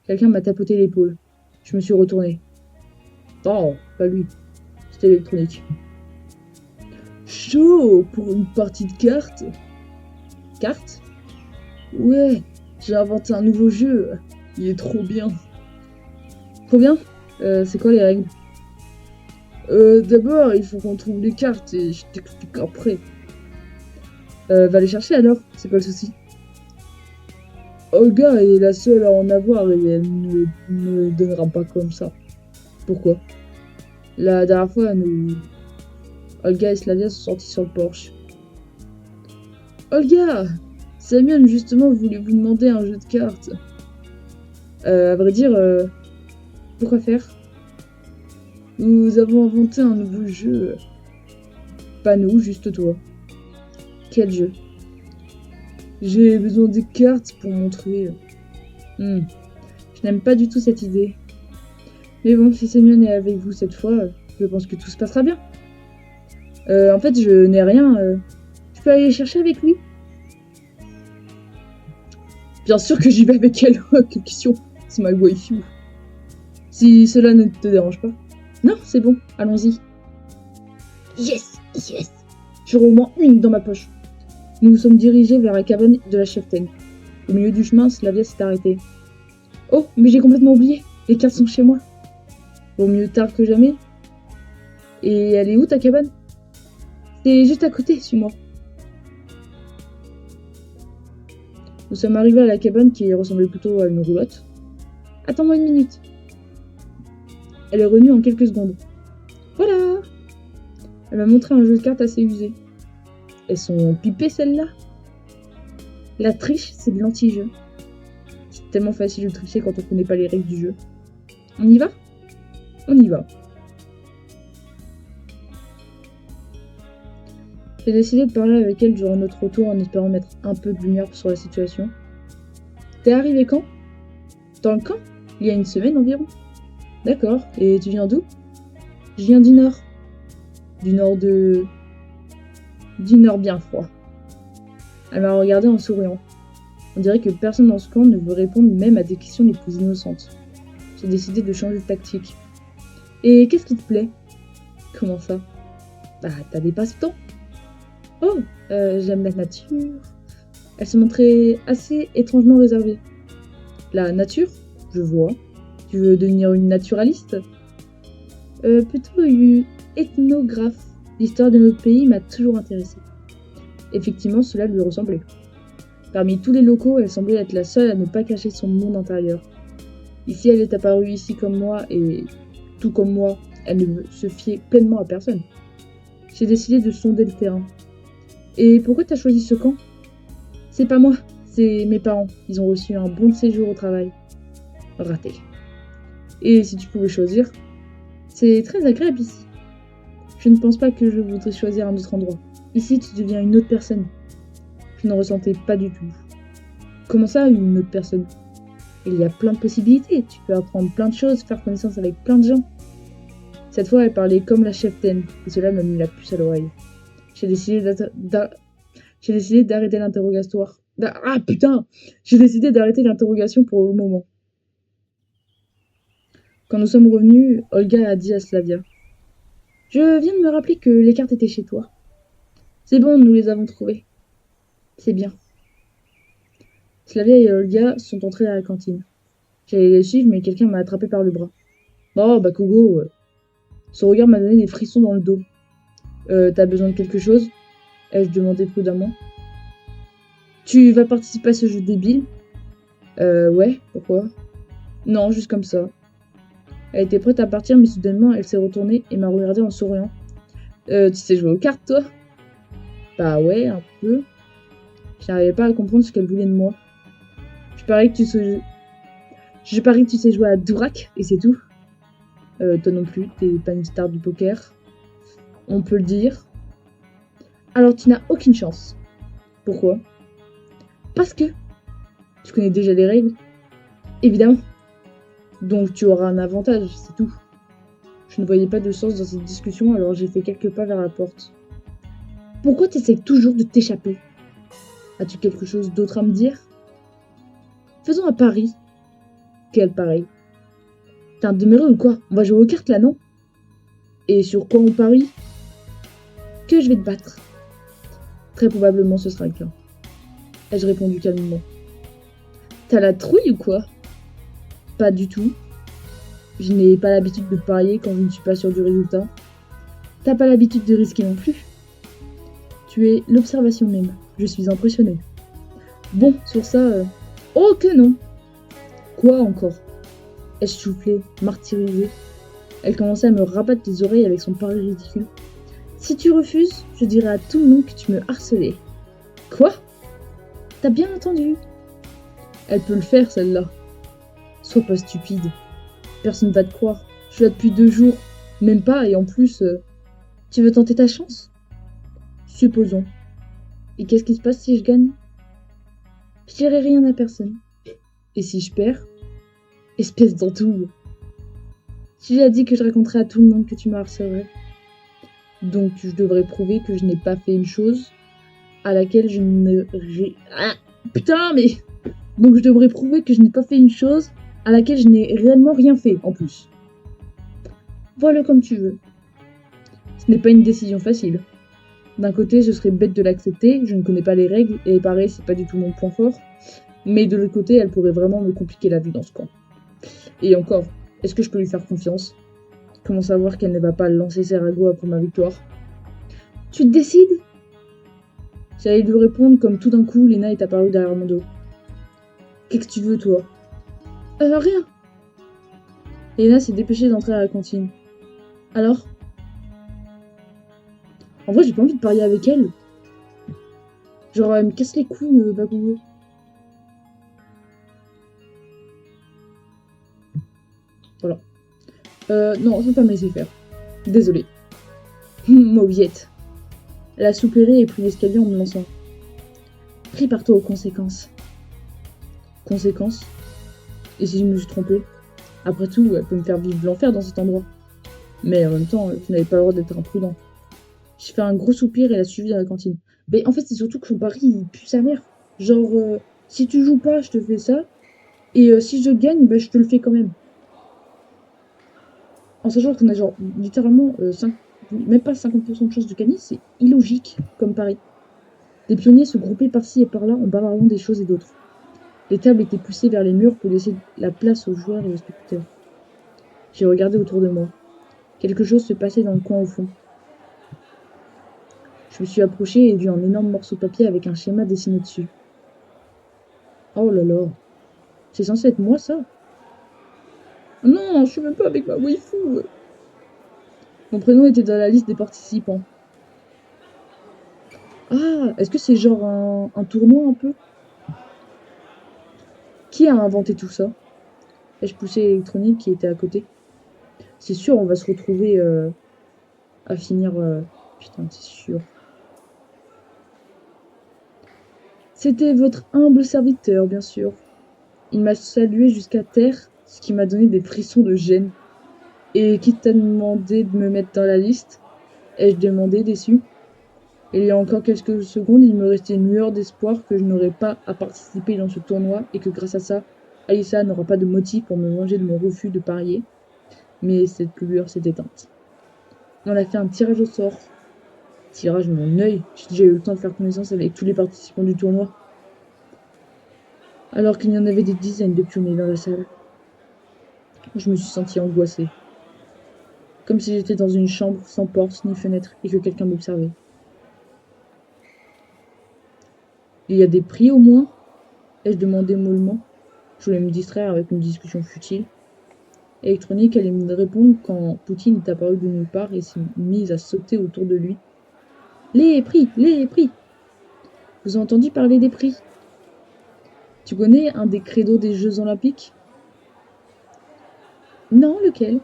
Quelqu'un m'a tapoté l'épaule. Je me suis retournée. Oh, pas lui. C'était Électronique. Chaud pour une partie de cartes? Cartes? Ouais, j'ai inventé un nouveau jeu. Il est trop bien. Trop bien? C'est quoi les règles? D'abord, il faut qu'on trouve les cartes et je t'explique après. Va les chercher alors, c'est quoi le souci? Olga est la seule à en avoir et elle ne me donnera pas comme ça. Pourquoi? La dernière fois, Olga et Slavia sont sortis sur le porche. Olga! Samuel justement voulait vous demander un jeu de cartes. À vrai dire, Pourquoi faire? Nous avons inventé un nouveau jeu. Pas nous, juste toi. Quel jeu? J'ai besoin des cartes pour montrer. Je n'aime pas du tout cette idée. Mais bon, si Semyon est avec vous cette fois, je pense que tout se passera bien. En fait, je n'ai rien. Je peux aller chercher avec lui? Bien sûr que j'y vais avec elle. Quelle question? C'est ma waifu. Si cela ne te dérange pas. Non, c'est bon, allons-y. Yes, yes. J'aurai au moins une dans ma poche. Nous nous sommes dirigés vers la cabane de la cheftaine. Au milieu du chemin, Slavia s'est arrêtée. Oh, mais j'ai complètement oublié. Les cartes sont chez moi. Vaut mieux tard que jamais. Et elle est où ta cabane? C'est juste à côté, suis-moi. Nous sommes arrivés à la cabane qui ressemblait plutôt à une roulotte. Attends-moi une minute. Elle est revenue en quelques secondes. Voilà! Elle m'a montré un jeu de cartes assez usé. Elles sont pipées celles-là. La triche, c'est de l'anti-jeu. C'est tellement facile de tricher quand on connaît pas les règles du jeu. On y va? On y va. J'ai décidé de parler avec elle durant notre retour en espérant mettre un peu de lumière sur la situation. T'es arrivé quand? Dans le camp? Il y a une semaine environ. D'accord. Et tu viens d'où? Je viens du nord. Du nord bien froid. Elle m'a regardé en souriant. On dirait que personne dans ce camp ne veut répondre même à des questions les plus innocentes. J'ai décidé de changer de tactique. Et qu'est-ce qui te plaît? Comment ça? Bah, t'as des passe-temps. Oh, j'aime la nature. Elle se montrait assez étrangement réservée. La nature? Je vois. Tu veux devenir une naturaliste? Plutôt une ethnographe. L'histoire de notre pays m'a toujours intéressée. Effectivement, cela lui ressemblait. Parmi tous les locaux, elle semblait être la seule à ne pas cacher son monde intérieur. Ici, elle est apparue ici comme moi, et tout comme moi, elle ne se fiait pleinement à personne. J'ai décidé de sonder le terrain. Et pourquoi t'as choisi ce camp? C'est pas moi, c'est mes parents. Ils ont reçu un bon de séjour au travail. Raté. Et si tu pouvais choisir, c'est très agréable ici. Je ne pense pas que je voudrais choisir un autre endroit. Ici, tu deviens une autre personne. Je ne ressentais pas du tout. Comment ça, une autre personne? Il y a plein de possibilités. Tu peux apprendre plein de choses, faire connaissance avec plein de gens. Cette fois, elle parlait comme la cheftaine, et cela m'a mis la puce à l'oreille. J'ai décidé d'arrêter l'interrogatoire. Ah putain! J'ai décidé d'arrêter l'interrogation pour le moment. Quand nous sommes revenus, Olga a dit à Slavia. Je viens de me rappeler que les cartes étaient chez toi. C'est bon, nous les avons trouvées. C'est bien. Slavia et Olga sont entrés à la cantine. J'allais les suivre, mais quelqu'un m'a attrapé par le bras. Oh, Bakugo. Son regard m'a donné des frissons dans le dos. T'as besoin de quelque chose? Ai-je demandé prudemment. Tu vas participer à ce jeu débile? Ouais, pourquoi? Non, juste comme ça. Elle était prête à partir, mais soudainement, elle s'est retournée et m'a regardé en souriant. Tu sais jouer aux cartes, toi? Bah ouais, un peu. J'arrivais pas à comprendre ce qu'elle voulait de moi. Je parie que tu sais jouer à Durak, et c'est tout. Toi non plus, t'es pas une star du poker. On peut le dire. Alors tu n'as aucune chance. Pourquoi? Parce que tu connais déjà les règles. Évidemment. Donc tu auras un avantage, c'est tout. Je ne voyais pas de sens dans cette discussion, alors j'ai fait quelques pas vers la porte. Pourquoi t'essayes toujours de t'échapper? As-tu quelque chose d'autre à me dire? Faisons un pari. Quel pari? T'es un demeuré ou quoi? On va jouer aux cartes là, non? Et sur quoi on parie? Que je vais te battre. Très probablement ce sera le cas. Ai-je répondu calmement. T'as la trouille ou quoi? Pas du tout. Je n'ai pas l'habitude de parier quand je ne suis pas sûr du résultat. T'as pas l'habitude de risquer non plus. Tu es l'observation même. Je suis impressionnée. Bon, sur ça... Oh que non! Quoi encore? Ai-je soufflé, martyrisée. Elle commençait à me rabattre les oreilles avec son pari ridicule. Si tu refuses, je dirai à tout le monde que tu me harcelais. Quoi? T'as bien entendu? Elle peut le faire, celle-là. Sois pas stupide. Personne va te croire. Je suis là depuis 2 jours. Même pas, et en plus, tu veux tenter ta chance? Supposons. Et qu'est-ce qui se passe si je gagne? Je dirai rien à personne. Et si je perds? Espèce d'entoube. J'ai déjà dit que je raconterais à tout le monde que tu me harcèlerais. Donc je devrais prouver que je n'ai pas fait une chose à laquelle je ne... Ah, putain, mais... Donc je devrais prouver que je n'ai pas fait une chose à laquelle je n'ai réellement rien fait, en plus. Vois-le comme tu veux. Ce n'est pas une décision facile. D'un côté, ce serait bête de l'accepter, je ne connais pas les règles, et pareil, c'est pas du tout mon point fort. Mais de l'autre côté, elle pourrait vraiment me compliquer la vie dans ce camp. Et encore, est-ce que je peux lui faire confiance? Comment savoir qu'elle ne va pas lancer ses ragots après ma victoire? Tu te décides? J'allais lui répondre comme tout d'un coup, Léna est apparue derrière mon dos. Qu'est-ce que tu veux, toi? Rien. Léna s'est dépêchée d'entrer à la cantine. Alors? En vrai, j'ai pas envie de parier avec elle. Genre, elle me casse les couilles, Bagogo. Voilà. Non, je vais pas me laisser faire. Désolée. Mauviette. Elle a soupiré et pris l'escalier en me lançant. Prépare-toi aux conséquences. Conséquences? Et si je me suis trompée? Après tout, elle peut me faire vivre l'enfer dans cet endroit. Mais en même temps, je n'avais pas le droit d'être imprudent. J'ai fait un gros soupir et l'a suivi dans la cantine. Mais en fait, c'est surtout que son pari, il pue sa mère. Genre, si tu joues pas, je te fais ça. Et si je gagne, bah, je te le fais quand même. En sachant qu'on a genre littéralement même pas 50% de chance de gagner, c'est illogique comme pari. Des pionniers se groupaient par-ci et par-là en bavardant des choses et d'autres. Les tables étaient poussées vers les murs pour laisser la place aux joueurs et aux spectateurs. J'ai regardé autour de moi. Quelque chose se passait dans le coin au fond. Je me suis approchée et vu un énorme morceau de papier avec un schéma dessiné dessus. Oh là là, c'est censé être moi ça? Non, je suis même pas avec ma waifu. Mon prénom était dans la liste des participants. Ah, est-ce que c'est genre un tournoi un peu? Qui a inventé tout ça? Ai-je poussé l'électronique qui était à côté? C'est sûr, on va se retrouver à finir... Putain, c'est sûr. C'était votre humble serviteur, bien sûr. Il m'a salué jusqu'à terre, ce qui m'a donné des frissons de gêne. Et qui t'a demandé de me mettre dans la liste? Ai-je demandé, déçu? Il y a encore quelques secondes, il me restait une lueur d'espoir que je n'aurais pas à participer dans ce tournoi et que grâce à ça, Aïssa n'aura pas de motif pour me venger de mon refus de parier. Mais cette lueur s'est éteinte. On a fait un tirage au sort. Tirage mon œil, j'ai déjà eu le temps de faire connaissance avec tous les participants du tournoi. Alors qu'il y en avait des dizaines de pionniers dans la salle. Je me suis sentie angoissée. Comme si j'étais dans une chambre sans porte ni fenêtre et que quelqu'un m'observait. Il y a des prix au moins? Ai-je demandé mollement. Je voulais me distraire avec une discussion futile. Électronique allait me répondre quand Poutine est apparu de nulle part et s'est mise à sauter autour de lui. Les prix! Les prix! Vous avez entendu parler des prix? Tu connais un des credos des Jeux Olympiques? Non, lequel?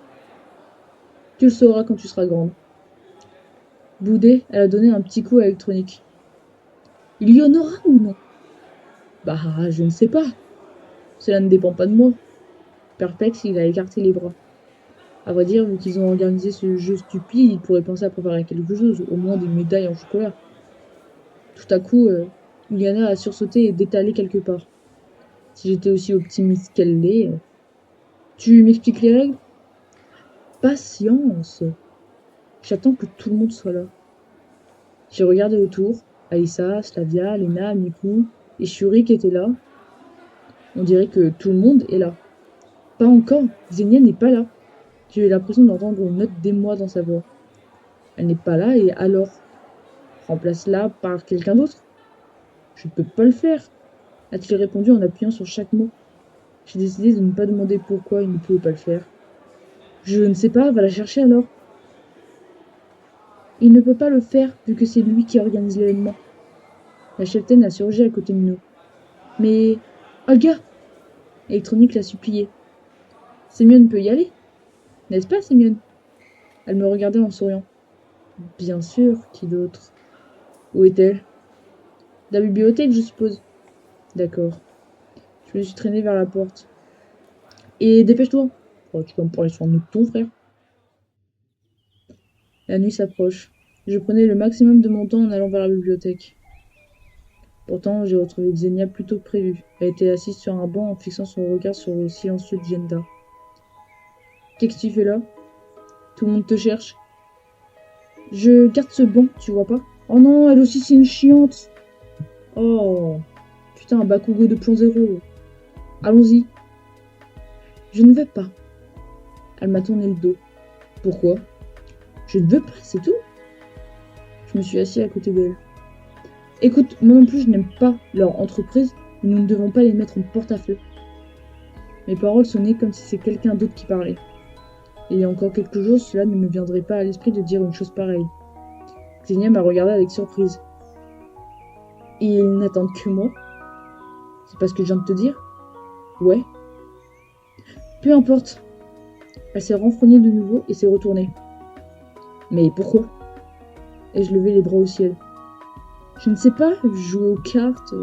Tu le sauras quand tu seras grande. Boudée, elle a donné un petit coup à Électronique. Il y en aura ou non? Bah, je ne sais pas. Cela ne dépend pas de moi. Perplexe, il a écarté les bras. À vrai dire, vu qu'ils ont organisé ce jeu stupide, ils pourraient penser à préparer quelque chose, au moins des médailles en chocolat. Tout à coup, Iliana a sursauté et détalé quelque part. Si j'étais aussi optimiste qu'elle l'est... Tu m'expliques les règles? Patience. J'attends que tout le monde soit là. J'ai regardé autour. Aïssa, Slavia, Lena, Miku et Shuri qui étaient là. On dirait que tout le monde est là. Pas encore, Xenia n'est pas là. J'ai eu l'impression d'entendre une note d'émoi dans sa voix. Elle n'est pas là et alors? Remplace-la par quelqu'un d'autre? Je ne peux pas le faire, a-t-il répondu en appuyant sur chaque mot. J'ai décidé de ne pas demander pourquoi il ne pouvait pas le faire. Je ne sais pas, va la chercher alors. Il ne peut pas le faire vu que c'est lui qui organise l'événement. La cheftaine a surgi à côté de nous. Mais... Olga! Électronique l'a supplié. Sémione peut y aller, n'est-ce pas, Sémione? Elle me regardait en souriant. Bien sûr, qui d'autre? Où est-elle? La bibliothèque, je suppose. D'accord. Je me suis traînée vers la porte. Et dépêche-toi. Oh, tu vas me parler sur un autre ton, frère. La nuit s'approche. Je prenais le maximum de mon temps en allant vers la bibliothèque. Pourtant, j'ai retrouvé Xenia plus tôt que prévu. Elle était assise sur un banc en fixant son regard sur le silencieux Dienda. Qu'est-ce que tu fais là? Tout le monde te cherche. Je garde ce banc, tu vois pas? Oh non, elle aussi c'est une chiante. Oh, putain, un Bakugo 2.0. Allons-y. Je ne veux pas. Elle m'a tourné le dos. Pourquoi? Je ne veux pas, c'est tout. Je me suis assis à côté d'elle. Écoute, moi non plus, je n'aime pas leur entreprise, mais nous ne devons pas les mettre en porte-à-feu. Mes paroles sonnaient comme si c'est quelqu'un d'autre qui parlait. Et il y a encore quelques jours, cela ne me viendrait pas à l'esprit de dire une chose pareille. Xenia m'a regardé avec surprise. Et ils n'attendent que moi? C'est pas ce que je viens de te dire? Ouais. Peu importe. Elle s'est renfrognée de nouveau et s'est retournée. Mais pourquoi? Ai-je levé les bras au ciel? Je ne sais pas, jouer aux cartes.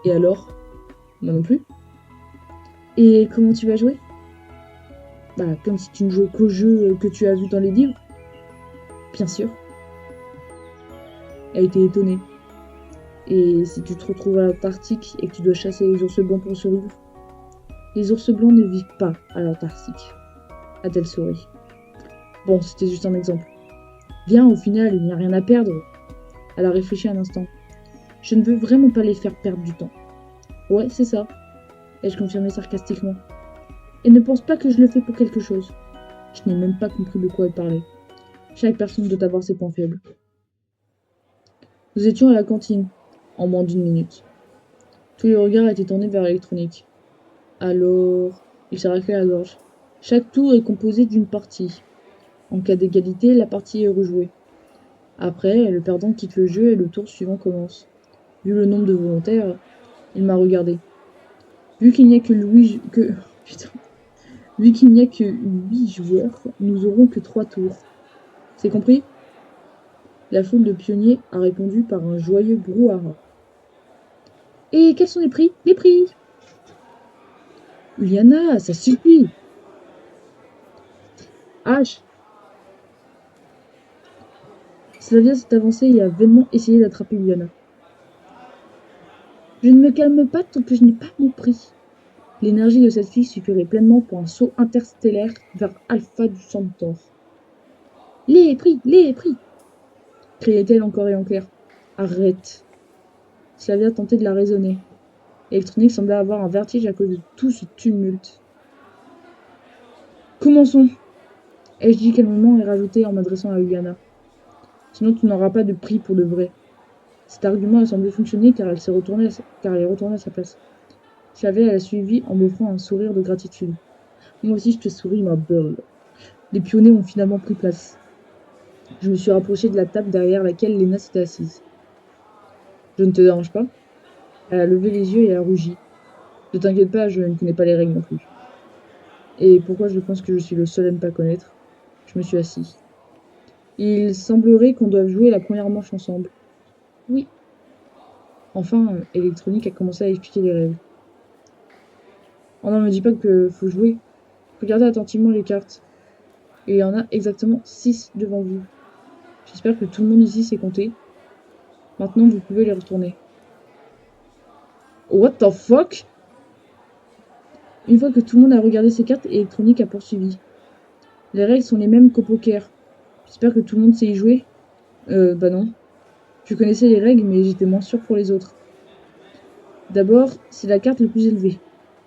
Et alors? Moi non plus. Et comment tu vas jouer? Bah, comme si tu ne jouais qu'aux jeux que tu as vus dans les livres. Bien sûr. Elle était étonnée. Et si tu te retrouves à l'Antarctique et que tu dois chasser les ours blancs pour survivre? Les ours blancs ne vivent pas à l'Antarctique, a-t-elle souri. Bon, c'était juste un exemple. Bien, au final, il n'y a rien à perdre. Elle a réfléchi un instant. Je ne veux vraiment pas les faire perdre du temps. Ouais, c'est ça, ai-je confirmé sarcastiquement. Et ne pense pas que je le fais pour quelque chose. Je n'ai même pas compris de quoi elle parlait. Chaque personne doit avoir ses points faibles. Nous étions à la cantine, en moins d'une minute. Tous les regards étaient tournés vers l'électronique. Alors, il s'est raclé la gorge. Chaque tour est composé d'une partie. En cas d'égalité, la partie est rejouée. Après, le perdant quitte le jeu et le tour suivant commence. Vu le nombre de volontaires, il m'a regardé. Vu qu'il n'y a que Vu qu'il n'y a que 8 joueurs, nous aurons que 3 tours. C'est compris? La foule de pionniers a répondu par un joyeux brouhaha. Et quels sont les prix? Les prix! Uliana, ça suffit! H! Slavia s'est avancée et a vainement essayé d'attraper Uliana. Je ne me calme pas tant que je n'ai pas mon prix. L'énergie de cette fille suffirait pleinement pour un saut interstellaire vers Alpha du Centaure. Les prix! Criait-elle encore et en clair. Arrête! Slavia tentait de la raisonner. Electronic semblait avoir un vertige à cause de tout ce tumulte. Commençons! Ai-je dit calmement et rajouté en m'adressant à Uliana. Sinon tu n'auras pas de prix pour de vrai. Cet argument a semblé fonctionner car elle est retournée à sa place. Slavia l'a suivi en m'offrant un sourire de gratitude. Moi aussi je te souris, ma belle. Les pionniers ont finalement pris place. Je me suis rapproché de la table derrière laquelle Lena s'était assise. Je ne te dérange pas? Elle a levé les yeux et a rougi. Ne t'inquiète pas, je ne connais pas les règles non plus. Et pourquoi je pense que je suis le seul à ne pas connaître? Je me suis assis. Il semblerait qu'on doive jouer la première manche ensemble. Oui. Enfin, Electronic a commencé à expliquer les règles. Oh non, me dis pas que faut jouer. Regardez attentivement les cartes. Il y en a exactement 6 devant vous. J'espère que tout le monde ici s'est compté. Maintenant, vous pouvez les retourner. What the fuck? Une fois que tout le monde a regardé ses cartes, Electronic a poursuivi. Les règles sont les mêmes qu'au poker. J'espère que tout le monde sait y jouer. Bah non. Je connaissais les règles, mais j'étais moins sûr pour les autres. D'abord, c'est la carte la plus élevée.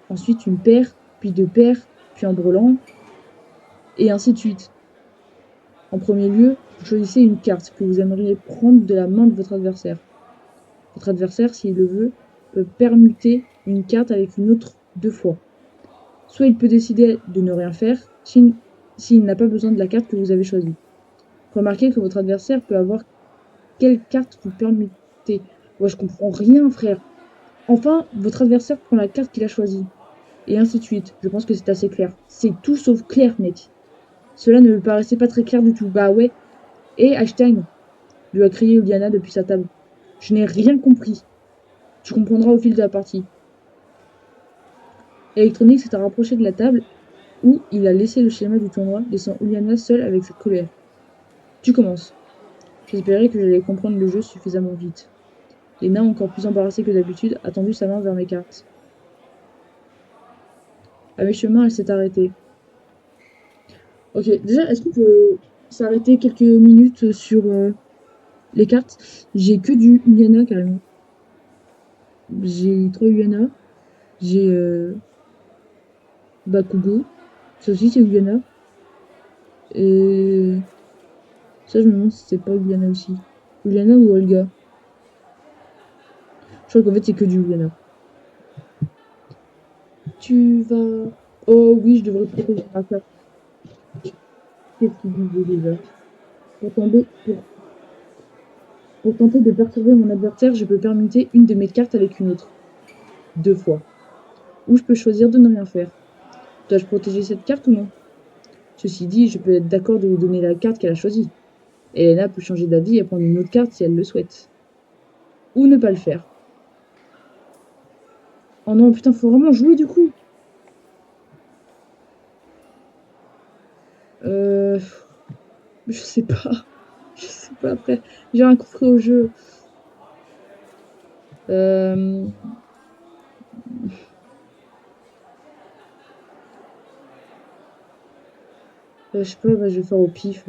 Ensuite, une paire, puis 2 paires, puis un brelan, et ainsi de suite. En premier lieu, vous choisissez une carte que vous aimeriez prendre de la main de votre adversaire. Votre adversaire, s'il le veut, peut permuter une carte avec une autre 2 fois. Soit il peut décider de ne rien faire, s'il n'a pas besoin de la carte que vous avez choisie. Remarquez que votre adversaire peut avoir quelle carte vous permutez. Ouais, je comprends rien, frère. Enfin, votre adversaire prend la carte qu'il a choisie. Et ainsi de suite. Je pense que c'est assez clair. C'est tout sauf clair, mec. Cela ne me paraissait pas très clair du tout. Bah ouais. Et Einstein, lui a crié Juliana depuis sa table. Je n'ai rien compris. Tu comprendras au fil de la partie. Électronique s'est rapproché de la table où il a laissé le schéma du tournoi, laissant Juliana seule avec cette colère. Tu commences. J'espérais que j'allais comprendre le jeu suffisamment vite. Lena, encore plus embarrassée que d'habitude, a tendu sa main vers mes cartes. À mi-chemin, elle s'est arrêtée. Ok, déjà, est-ce qu'on peut s'arrêter quelques minutes sur les cartes? J'ai que du Juliana carrément. J'ai 3 Juliana. J'ai Bakugo. Ça aussi, c'est Juliana. Et ça, je me demande si c'est pas Juliana aussi. Juliana ou Olga? Je crois qu'en fait, c'est que du Juliana. Tu vas. Oh oui, je devrais protéger ma carte. Qu'est-ce qu'il disait déjà? Pour tenter de perturber mon adversaire, je peux permuter une de mes cartes avec une autre. 2 fois. Ou je peux choisir de ne rien faire. Dois-je protéger cette carte ou non? Ceci dit, je peux être d'accord de lui donner la carte qu'elle a choisie. Et Elena peut changer d'avis et prendre une autre carte si elle le souhaite. Ou ne pas le faire. Oh non, putain, faut vraiment jouer du coup. Euh. Je sais pas. Je sais pas, après. J'ai rien compris au jeu. Euh. Je sais pas, bah, je vais faire au pif.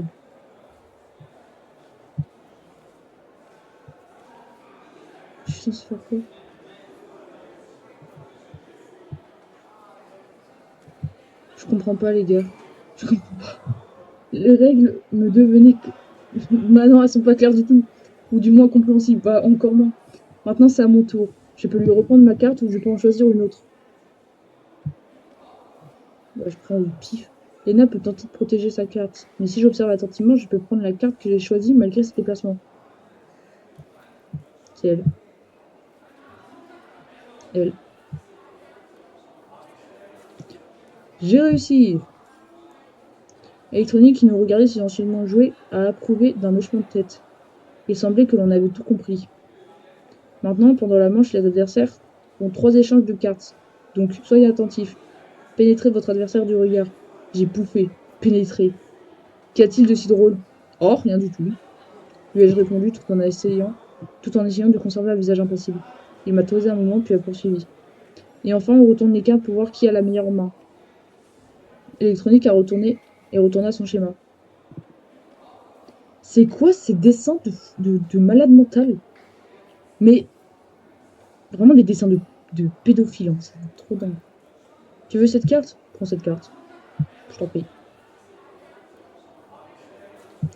Je suis censée faire quoi? Je comprends pas, les gars. Je comprends pas. Les règles me devenaient. Maintenant, elles sont pas claires du tout. Ou du moins compréhensibles. Pas encore moins. Maintenant, c'est à mon tour. Je peux lui reprendre ma carte ou je peux en choisir une autre. Bah, je prends au pif. Lena peut tenter de protéger sa carte. Mais si j'observe attentivement, je peux prendre la carte que j'ai choisie malgré ses déplacements. C'est elle. Elle. J'ai réussi! Électronique, qui nous regardait silencieusement jouer, a approuvé d'un hochement de tête. Il semblait que l'on avait tout compris. Maintenant, pendant la manche, les adversaires ont 3 échanges de cartes. Donc, soyez attentifs. Pénétrez votre adversaire du regard. J'ai bouffé. Pénétré. Qu'y a-t-il de si drôle? Oh, rien du tout. Lui ai-je répondu tout en essayant de conserver un visage impassible. Il m'a tosé un moment, puis a poursuivi. Et enfin, on retourne les cartes pour voir qui a la meilleure main. Électronique a retourné et retourna son schéma. C'est quoi ces dessins de malade mental? Mais vraiment des dessins de pédophile, hein, c'est trop dingue. Tu veux cette carte? Prends cette carte. Je t'en prie.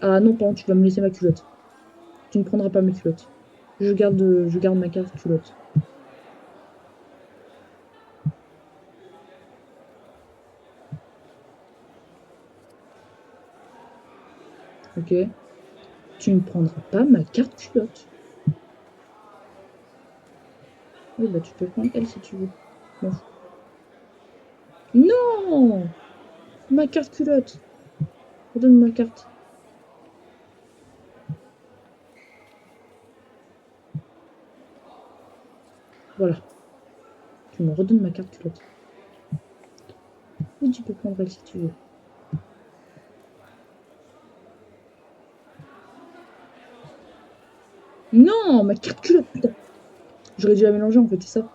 Ah non, pardon, tu vas me laisser ma culotte. Tu ne prendras pas mes culottes. Je garde ma carte culotte. Ok? Tu ne prendras pas ma carte culotte. Oui, bah tu peux prendre elle si tu veux. Bon. Non! Ma carte culotte! Redonne ma carte. Voilà. Tu me redonnes ma carte culotte. Oui, tu peux prendre elle si tu veux. Non! Ma carte culotte, putain! J'aurais dû la mélanger en fait, c'est ça.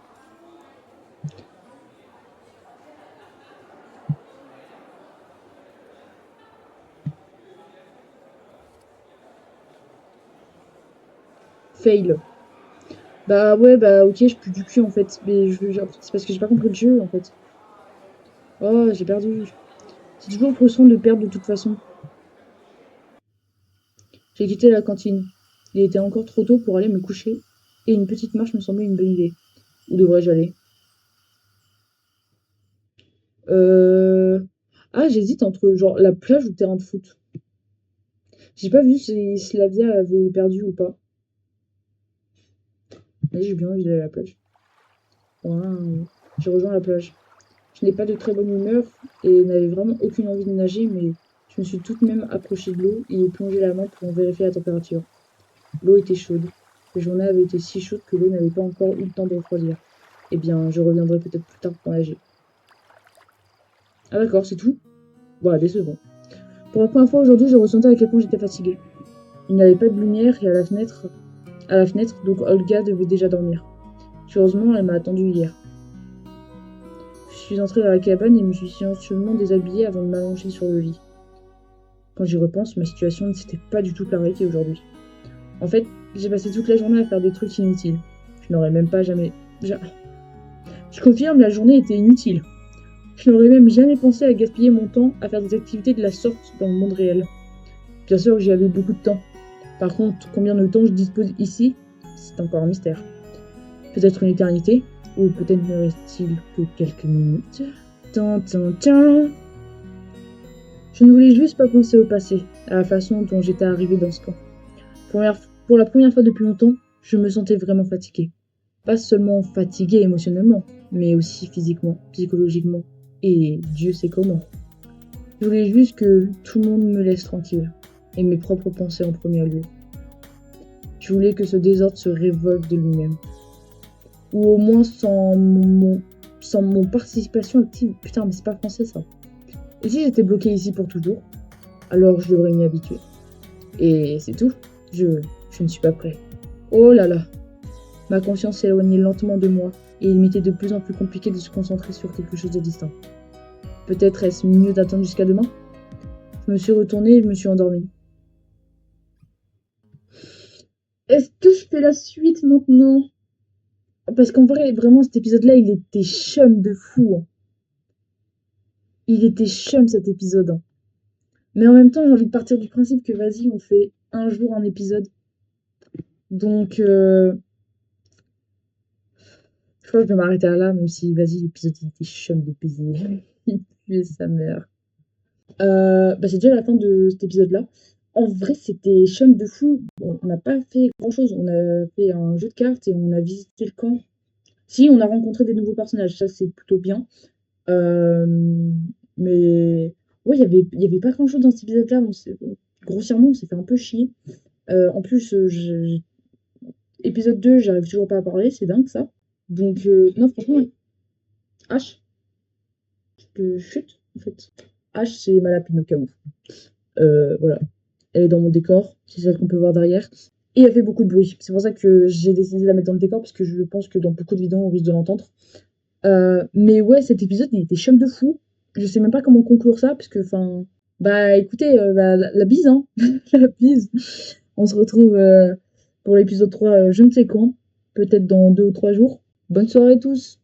Fail. Bah ouais, bah ok, je pue du cul en fait. Mais c'est parce que j'ai pas compris le jeu en fait. Oh, j'ai perdu. C'est toujours frustrant de perdre de toute façon. J'ai quitté la cantine. Il était encore trop tôt pour aller me coucher, et une petite marche me semblait une bonne idée. Où devrais-je aller? Euh... Ah, j'hésite entre genre la plage ou le terrain de foot. J'ai pas vu si Slavia avait perdu ou pas. Mais j'ai bien envie d'aller à la plage. Waouh. J'ai rejoint la plage. Je n'ai pas de très bonne humeur et n'avais vraiment aucune envie de nager, mais je me suis tout de même approchée de l'eau et ai plongé la main pour en vérifier la température. L'eau était chaude. La journée avait été si chaude que l'eau n'avait pas encore eu le temps de refroidir. Eh bien, je reviendrai peut-être plus tard pour nager. Ah d'accord, c'est tout? Voilà, décevant. Pour la première fois aujourd'hui, je ressentais à quel point j'étais fatiguée. Il n'y avait pas de lumière et à la fenêtre, donc Olga devait déjà dormir. Heureusement, elle m'a attendu hier. Je suis entrée dans la cabane et me suis silencieusement déshabillée avant de m'allonger sur le lit. Quand j'y repense, ma situation ne s'était pas du tout clarifiée aujourd'hui. En fait, j'ai passé toute la journée à faire des trucs inutiles. Je n'aurais même pas jamais... Je confirme, la journée était inutile. Je n'aurais même jamais pensé à gaspiller mon temps à faire des activités de la sorte dans le monde réel. Bien sûr, j'y avais beaucoup de temps. Par contre, combien de temps je dispose ici, c'est encore un mystère. Peut-être une éternité, ou peut-être ne reste-t-il que quelques minutes. Tin. Je ne voulais juste pas penser au passé, à la façon dont j'étais arrivée dans ce camp. Pour la première fois depuis longtemps, je me sentais vraiment fatiguée. Pas seulement fatiguée émotionnellement, mais aussi physiquement, psychologiquement, et Dieu sait comment. Je voulais juste que tout le monde me laisse tranquille, et mes propres pensées en premier lieu. Je voulais que ce désordre se révolte de lui-même. Ou au moins sans mon participation active. Putain, mais c'est pas français ça. Et si j'étais bloquée ici pour toujours, alors je devrais m'y habituer. Et c'est tout. Je ne suis pas prêt. Oh là là. Ma conscience s'éloignait lentement de moi, et il m'était de plus en plus compliqué de se concentrer sur quelque chose de distinct. Peut-être est-ce mieux d'attendre jusqu'à demain? Je me suis retournée et je me suis endormie. Est-ce que je fais la suite maintenant? Parce qu'en vrai, vraiment, cet épisode-là, il était chum de fou. Hein. Il était chum, cet épisode. Hein. Mais en même temps, j'ai envie de partir du principe que, vas-y, on fait un jour un épisode. Donc, je crois que je vais m'arrêter là, même si, vas-y, l'épisode, il était chum de baiser. Il puait sa mère. C'est déjà la fin de cet épisode-là. En vrai, c'était chum de fou. Bon, on n'a pas fait grand-chose. On a fait un jeu de cartes et on a visité le camp. Si, on a rencontré des nouveaux personnages, ça c'est plutôt bien. Euh, mais ouais, il y avait pas grand-chose dans cet épisode-là. Grossièrement, on s'est fait un peu chier. En plus, épisode 2, j'arrive toujours pas à parler, c'est dingue ça. Donc, non, franchement, H, je chute en fait. H, c'est ma lapine au cas où. Voilà. Elle est dans mon décor, c'est celle qu'on peut voir derrière. Et elle fait beaucoup de bruit. C'est pour ça que j'ai décidé de la mettre dans le décor, parce que je pense que dans beaucoup de vidéos, on risque de l'entendre. Mais ouais, cet épisode, il était chum de fou. Je sais même pas comment conclure ça, parce que, enfin... Bah écoutez, la bise, hein. La bise. On se retrouve pour l'épisode 3, je ne sais quand. Peut-être dans 2 ou 3 jours. Bonne soirée tous.